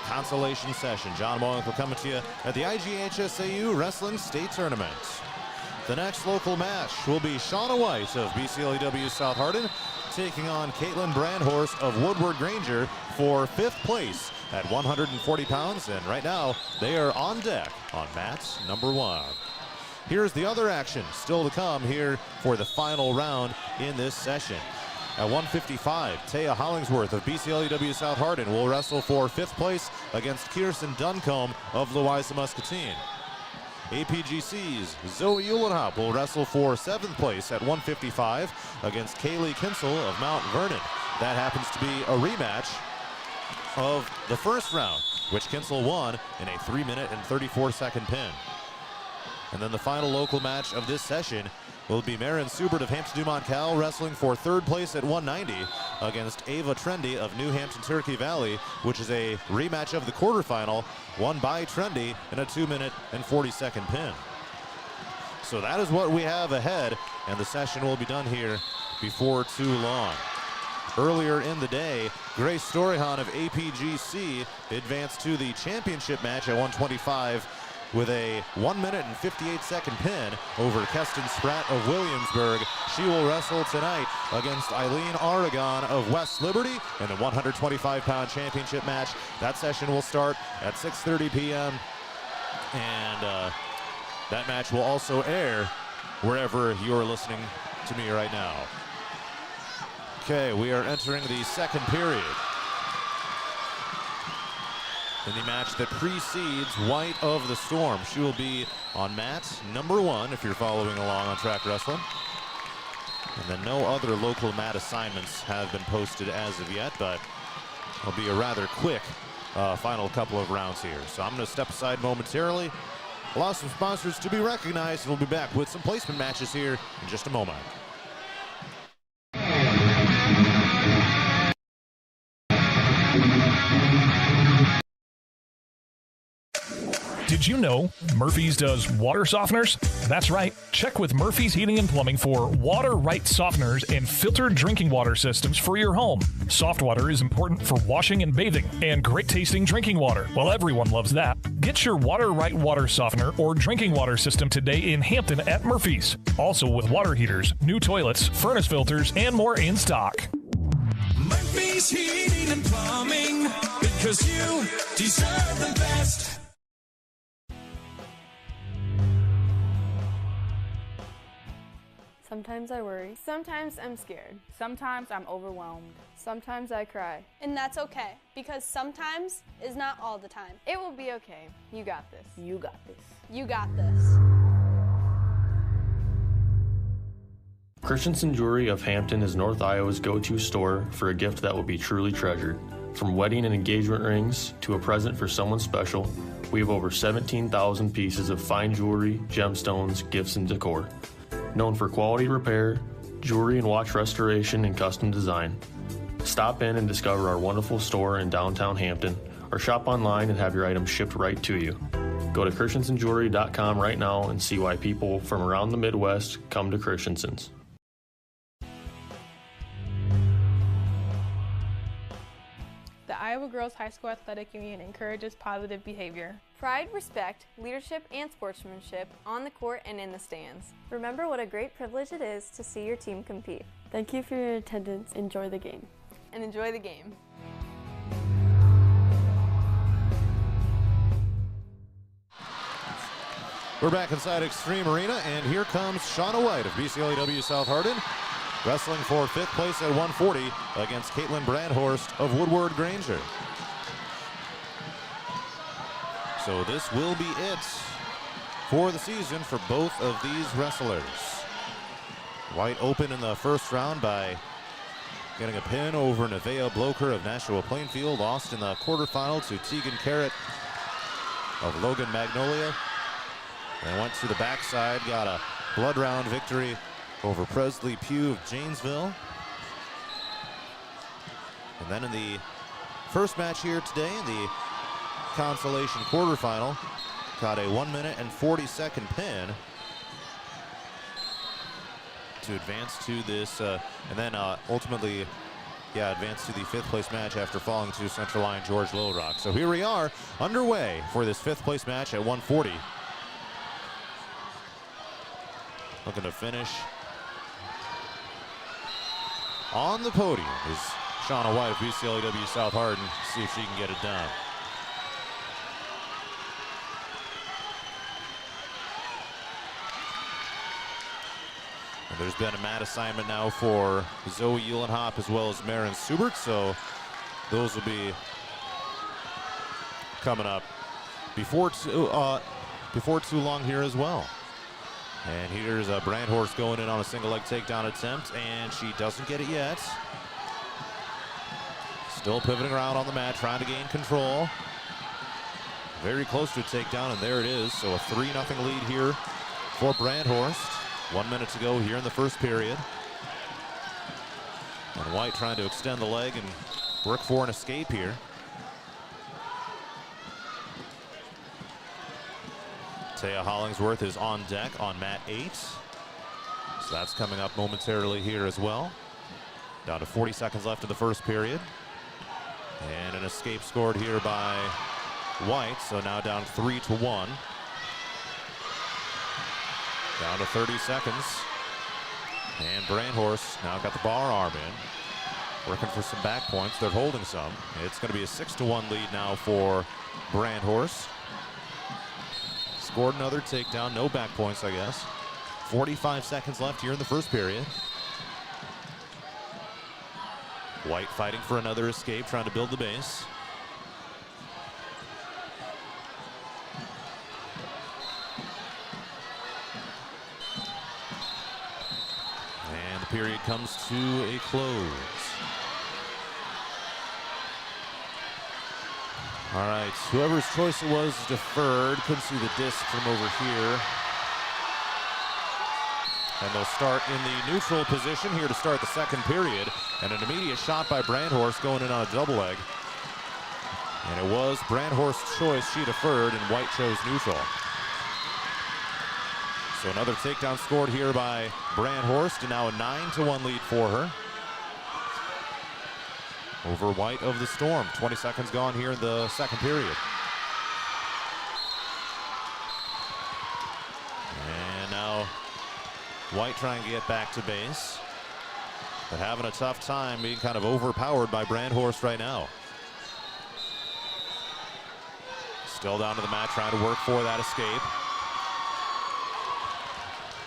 consolation session. John Moenkel coming to you at the IGHSAU Wrestling State Tournament. The next local match will be Shauna White of BCLUW South Hardin taking on Caitlin Brandhorst of Woodward Granger for 5th place at 140 pounds. And right now they are on deck on mat number 1. Here's the other action still to come here for the final round in this session. At 155, Taya Hollingsworth of BCLUW South Hardin will wrestle for 5th place against Kirsten Duncombe of Louisa Muscatine. APGC's Zoe Uhlenhaupt will wrestle for 7th place at 155 against Kaylee Kinsel of Mount Vernon. That happens to be a rematch of the first round, which Kinsel won in a 3-minute and 34-second pin. And then the final local match of this session will be Marin Subert of Hampton-Dumont-CAL wrestling for 3rd place at 190 against Ava Trendy of New Hampton Turkey Valley, which is a rematch of the quarterfinal won by Trendy in a 2-minute and 40-second pin. So that is what we have ahead, and the session will be done here before too long. Earlier in the day, Grace Storyhan of APGC advanced to the championship match at 125 with a 1-minute and 58-second pin over Keston Spratt of Williamsburg. She will wrestle tonight against Eileen Aragon of West Liberty in the 125-pound championship match. That session will start at 6:30 p.m. and that match will also air wherever you're listening to me right now. Okay, we are entering the second period in the match that precedes White of the Storm. She will be on mat number 1 if you're following along on Track Wrestling. And then no other local mat assignments have been posted as of yet, but it'll be a rather quick final couple of rounds here. So I'm going to step aside momentarily, allow some sponsors to be recognized, and we'll be back with some placement matches here in just a moment. Did you know Murphy's does water softeners? That's right. Check with Murphy's Heating and Plumbing for water right softeners and filtered drinking water systems for your home. Soft water is important for washing and bathing, and great tasting drinking water. Well, everyone loves that. Get your water right water softener or drinking water system today in Hampton at Murphy's. Also with water heaters, new toilets, furnace filters, and more in stock. Murphy's Heating and Plumbing, because you deserve the best. Sometimes I worry. Sometimes I'm scared. Sometimes I'm overwhelmed. Sometimes I cry. And that's okay, because sometimes is not all the time. It will be okay. You got this. You got this. You got this. Christensen Jewelry of Hampton is North Iowa's go-to store for a gift that will be truly treasured. From wedding and engagement rings to a present for someone special, we have over 17,000 pieces of fine jewelry, gemstones, gifts, and decor. Known for quality repair, jewelry and watch restoration, and custom design. Stop in and discover our wonderful store in downtown Hampton, or shop online and have your items shipped right to you. Go to christensenjewelry.com right now and see why people from around the Midwest come to Christensen's. The Iowa Girls High School Athletic Union encourages positive behavior. Pride, respect, leadership, and sportsmanship on the court and in the stands. Remember what a great privilege it is to see your team compete. Thank you for your attendance. Enjoy the game. And enjoy the game. We're back inside Extreme Arena, and here comes Shauna White of BCLUW South Hardin, wrestling for 5th place at 140 against Caitlin Brandhorst of Woodward Granger. So this will be it for the season for both of these wrestlers. White open in the first round by getting a pin over Nevaeh Bloker of Nashua Plainfield. Lost in the quarterfinal to Tegan Carrott of Logan Magnolia. And went to the backside, got a blood round victory over Presley Pugh of Janesville. And then in the first match here today, in the consolation quarterfinal, got a 1-minute and 40-second pin to advance to this, and then ultimately, advance to the 5th place match after falling to Central Line George Little Rock. So here we are, underway for this 5th place match at 140. Looking to finish on the podium is Shauna White of BCLUW South Hardin. See if she can get it done. And there's been a mat assignment now for Zoe Uhlenhop as well as Maren Subert, so those will be coming up before too long here as well. And here's a Brandhorst going in on a single leg takedown attempt, and she doesn't get it yet. Still pivoting around on the mat, trying to gain control. Very close to a takedown, and there it is. So a 3-0 lead here for Brandhorst. 1 minute to go here in the first period. And White trying to extend the leg and work for an escape here. Taya Hollingsworth is on deck on mat 8. So that's coming up momentarily here as well. Down to 40 seconds left in the first period. And an escape scored here by White, so now down 3-1. Down to 30 seconds. And Brandhorst now got the bar arm in. Working for some back points. They're holding some. It's going to be a 6-1 lead now for Brandhorst. Scored another takedown, no back points, I guess. 45 seconds left here in the first period. White fighting for another escape, trying to build the base. And the period comes to a close. All right, whoever's choice it was deferred. Couldn't see the disc from over here. And they'll start in the neutral position here to start the second period. And an immediate shot by Brandhorst going in on a double leg. And it was Brandhorst's choice. She deferred and White chose neutral. So another takedown scored here by Brandhorst, and now a 9-1 lead for her over White of the Storm. 20 seconds gone here in the second period. And now White trying to get back to base, but having a tough time, being kind of overpowered by Brandhorst right now. Still down to the mat, trying to work for that escape.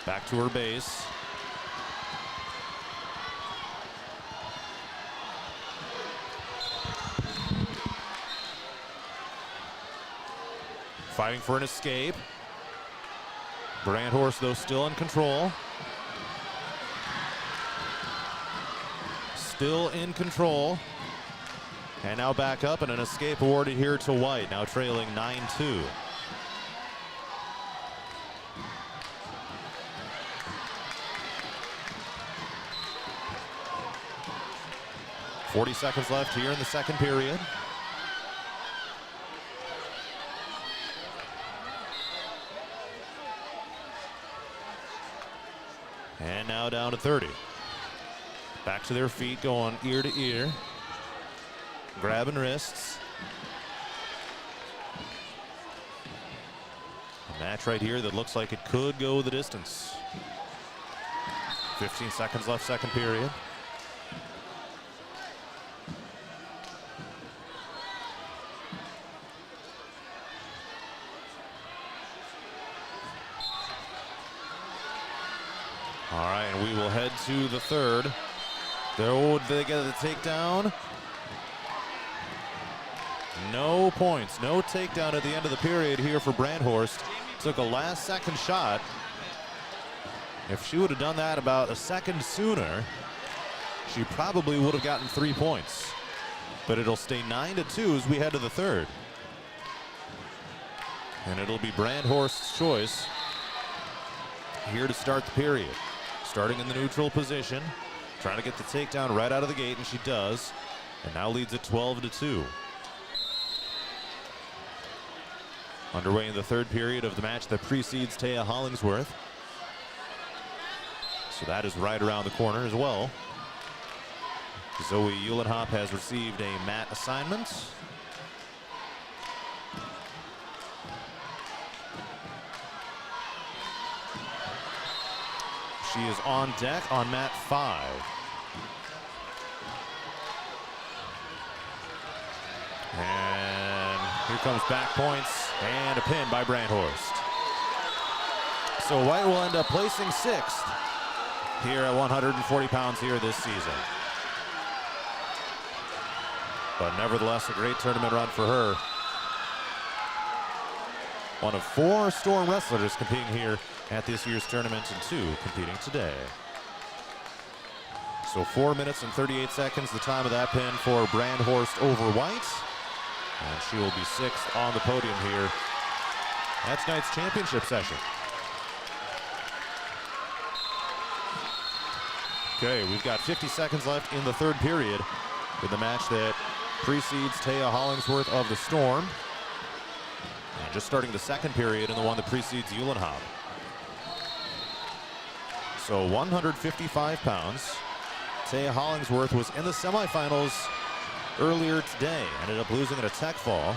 Back to her base. Fighting for an escape. Brandhorst, though, still in control. Still in control. And now back up, and an escape awarded here to White, now trailing 9-2. .40 seconds left here in the second period. And now down to 30. Back to their feet, going ear to ear. Grabbing wrists. A match right here that looks like it could go the distance. 15 seconds left, second period. All right, and we will head to the third. There they get the takedown. No points, no takedown at the end of the period here for Brandhorst. Took a last second shot. If she would have done that about a second sooner, she probably would have gotten 3 points. But it'll stay 9-2 as we head to the third. And it'll be Brandhorst's choice here to start the period. Starting in the neutral position, trying to get the takedown right out of the gate, and she does. And now leads at 12-2. Underway in the third period of the match that precedes Taya Hollingsworth. So that is right around the corner as well. Zoe Uhlenhop has received a mat assignment. She is on deck on mat 5. And here comes back points and a pin by Brandhorst. So White will end up placing 6th here at 140 pounds here this season. But nevertheless, a great tournament run for her. One of 4 Storm wrestlers competing here at this year's tournament and 2 competing today. So 4 minutes and 38 seconds, the time of that pin for Brandhorst over White. And she will be 6th on the podium here at tonight's championship session. Okay, we've got 50 seconds left in the 3rd period with the match that precedes Taya Hollingsworth of the Storm. And just starting the 2nd period in the one that precedes Uhlenhop. So 155 pounds. Taya Hollingsworth was in the semifinals earlier today. Ended up losing in a tech fall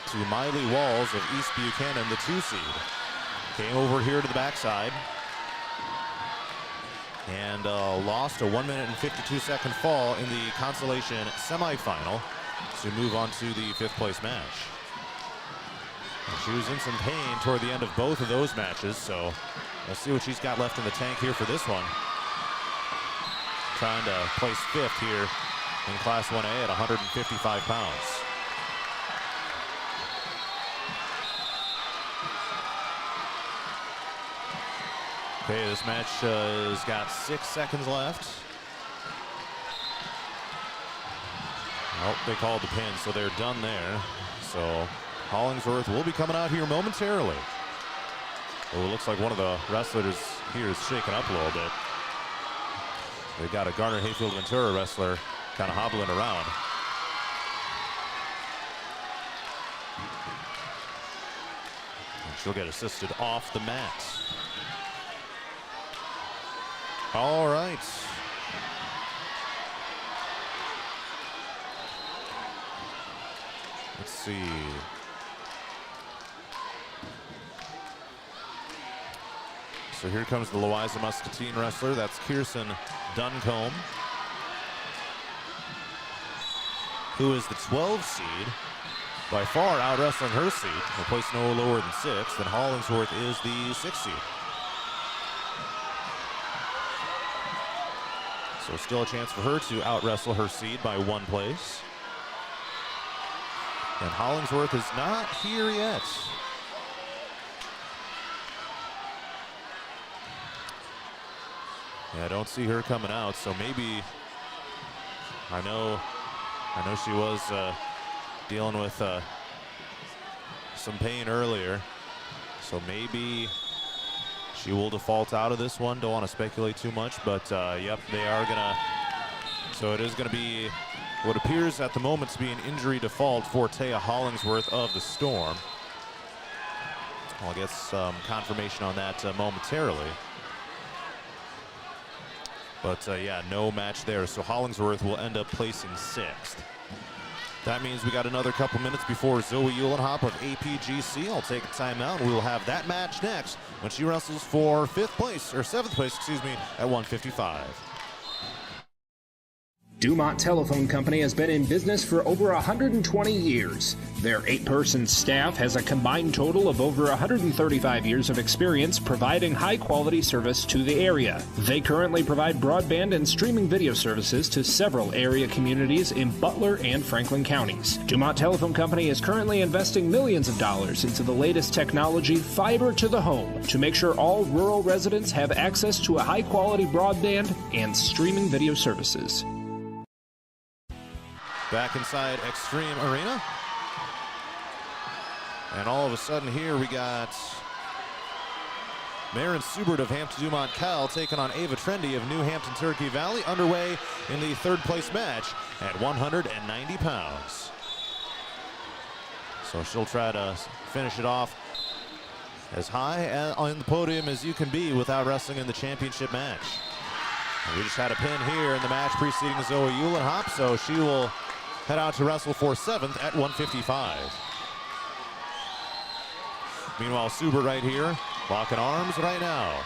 to Miley Walls of East Buchanan, the 2 seed. Came over here to the backside and lost a 1 minute and 52 second fall in the consolation semifinal to move on to the 5th place match. And she was in some pain toward the end of both of those matches, so let's see what she's got left in the tank here for this one. Trying to place 5th here in Class 1A at 155 pounds. Okay, this match has got 6 seconds left. Oh, they called the pin, so they're done there. So Hollingsworth will be coming out here momentarily. Oh, it looks like one of the wrestlers here is shaken up a little bit. They've got a Garner Hayfield Ventura wrestler kind of hobbling around. And she'll get assisted off the mat. All right. Let's see. So here comes the Louisa Muscatine wrestler. That's Kirsten Duncombe, who is the 12 seed, by far out wrestling her seed. Will place no lower than 6th, and Hollingsworth is the 6th seed. So still a chance for her to out wrestle her seed by 1 place. And Hollingsworth is not here yet. Yeah, I don't see her coming out, so maybe, I know she was dealing with some pain earlier, so maybe she will default out of this one. Don't want to speculate too much, but yep, they are gonna, so it is gonna be what appears at the moment to be an injury default for Taya Hollingsworth of the Storm. I'll get some confirmation on that momentarily. But yeah, no match there, so Hollingsworth will end up placing 6th. That means we got another couple minutes before Zoe Uhlenhop of APGC. I'll take a timeout, and we will have that match next when she wrestles for 5th place, or 7th place, excuse me, at 155. Dumont Telephone Company has been in business for over 120 years. Their 8-person staff has a combined total of over 135 years of experience providing high-quality service to the area. They currently provide broadband and streaming video services to several area communities in Butler and Franklin counties. Dumont Telephone Company is currently investing millions of dollars into the latest technology, fiber to the home, to make sure all rural residents have access to a high-quality broadband and streaming video services. Back inside Extreme Arena. And all of a sudden here we got Maren Subert of Hampton-Dumont-CAL taking on Ava Trendy of New Hampton Turkey Valley, underway in the 3rd place match at 190 pounds. So she'll try to finish it off as high on the podium as you can be without wrestling in the championship match. And we just had a pin here in the match preceding Zoe Uhlenhop, so she will head out to wrestle for 7th at 155. Meanwhile, Subert right here, locking arms right now.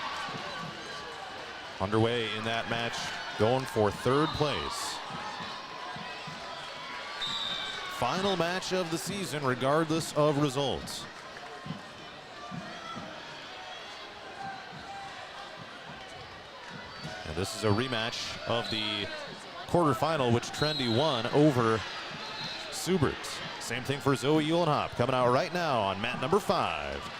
Underway in that match, going for 3rd place. Final match of the season, regardless of results. And this is a rematch of the quarterfinal, which Trendy won over Subert. Same thing for Zoe Uhlenhop, coming out right now on mat number 5.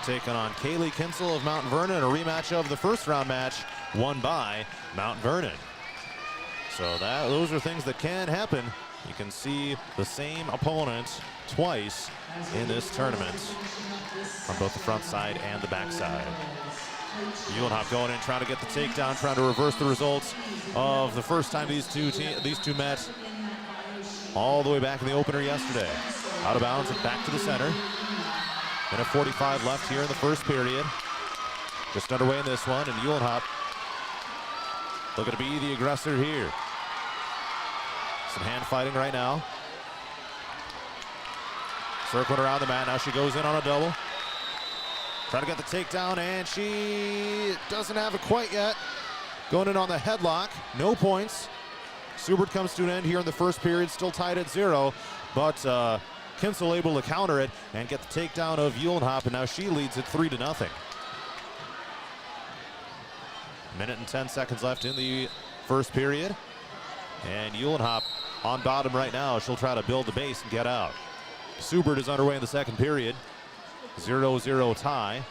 Taking on Kaylee Kinsel of Mount Vernon, a rematch of the first round match won by Mount Vernon. So those are things that can happen. You can see the same opponent twice in this tournament on both the front side and the back side. Uhlenhop going in, trying to get the takedown, trying to reverse the results of the first time these two met all the way back in the opener yesterday. Out of bounds and back to the center. Minute 45 left here in the first period. Just underway in this one, and Uhlenhop looking to be the aggressor here. Some hand fighting right now. Circling around the mat, now she goes in on a double. Trying to get the takedown, and she doesn't have it quite yet. Going in on the headlock, no points. Subert comes to an end here in the first period, still tied at 0, but Kinsel able to counter it and get the takedown of Uhlenhop, and now she leads it 3-0. Minute and 10 seconds left in the first period, and Uhlenhop on bottom right now. She'll try to build the base and get out. Subert is underway in the second period. 0-0 tie.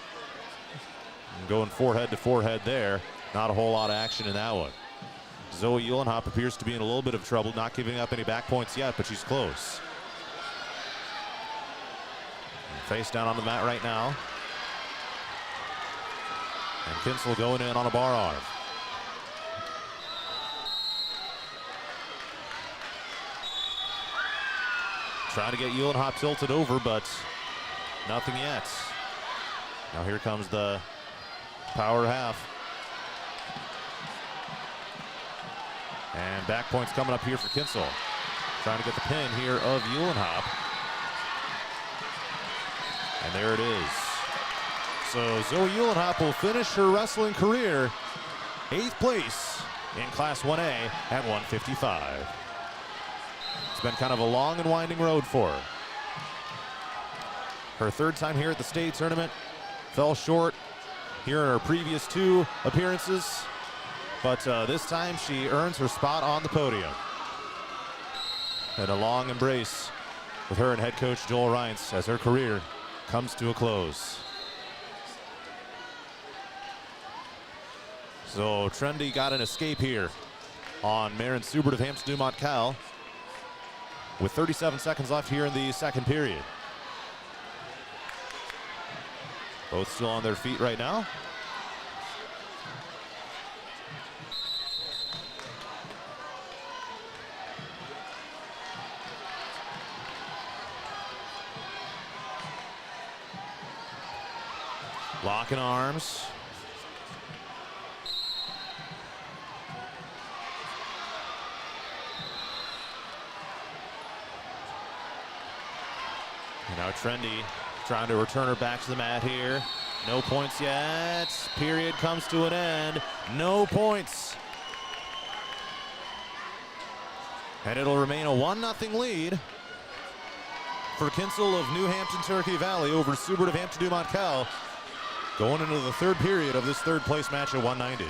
And going forehead to forehead there. Not a whole lot of action in that one. Zoe Uhlenhop appears to be in a little bit of trouble, not giving up any back points yet, but she's close. And face down on the mat right now. And Kinsel going in on a bar arm. Trying to get Uhlenhop tilted over, but nothing yet. Now here comes the power half. And back points coming up here for Kinsel. Trying to get the pin here of Uhlenhop. And there it is. So Zoe Uhlenhop will finish her wrestling career 8th place in Class 1A at 155. It's been kind of a long and winding road for her. Her 3rd time here at the state tournament, fell short here in her previous 2 appearances, but this time she earns her spot on the podium. And a long embrace with her and head coach Joel Reintz as her career comes to a close. So Trendy got an escape here on Maren Subert of Hampton-Dumont-CAL with 37 seconds left here in the second period. Both still on their feet right now. Locking arms. And now Trendy trying to return her back to the mat here. No points yet. Period comes to an end. No points. And it'll remain a 1-0 lead for Kinsel of New Hampton, Turkey Valley over Subert of Hampton-Dumont-CAL, going into the 3rd period of this 3rd place match at 190.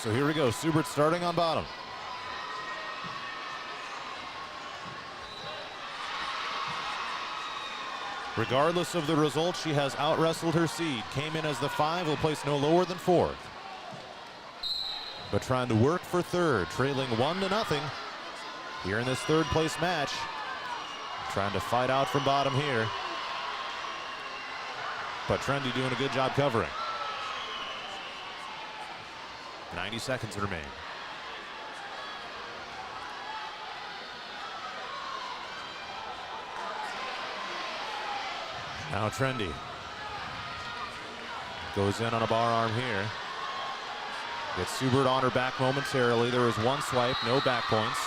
So here we go, Subert starting on bottom. Regardless of the result, she has out-wrestled her seed. Came in as the 5, will place no lower than 4th. But trying to work for 3rd, trailing 1-0 here in this 3rd place match. Trying to fight out from bottom here. But Trendy doing a good job covering. 90 seconds remain. Now Trendy goes in on a bar arm here. Gets Subert on her back momentarily. There was one swipe, no back points.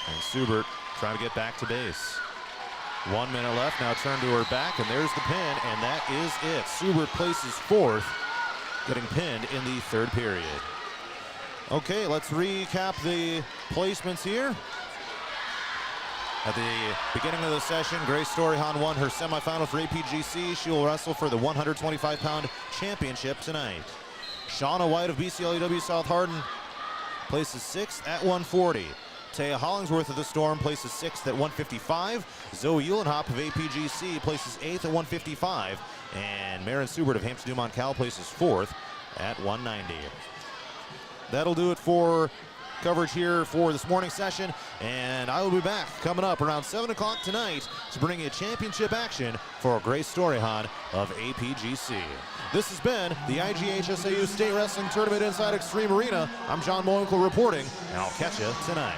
And Subert trying to get back to base. 1 minute left, now turn to her back, and there's the pin, and that is it. Subert places fourth, getting pinned in the third period. Okay, let's recap the placements here. At the beginning of the session, Grace Storyhan won her semifinal for APGC. She will wrestle for the 125-pound championship tonight. Shauna White of BCLUW South Hardin places 6th at 140. Taya Hollingsworth of the Storm places 6th at 155. Zoe Eulenhop of APGC places 8th at 155. And Marin Subert of Hampton-Dumont-CAL places 4th at 190. That'll do it for coverage here for this morning session, and I will be back coming up around 7 o'clock tonight to bring you championship action for Grace Storyhan of APGC. This has been the IGHSAU State Wrestling Tournament inside Extreme Arena. I'm John Moenkel reporting, and I'll catch you tonight.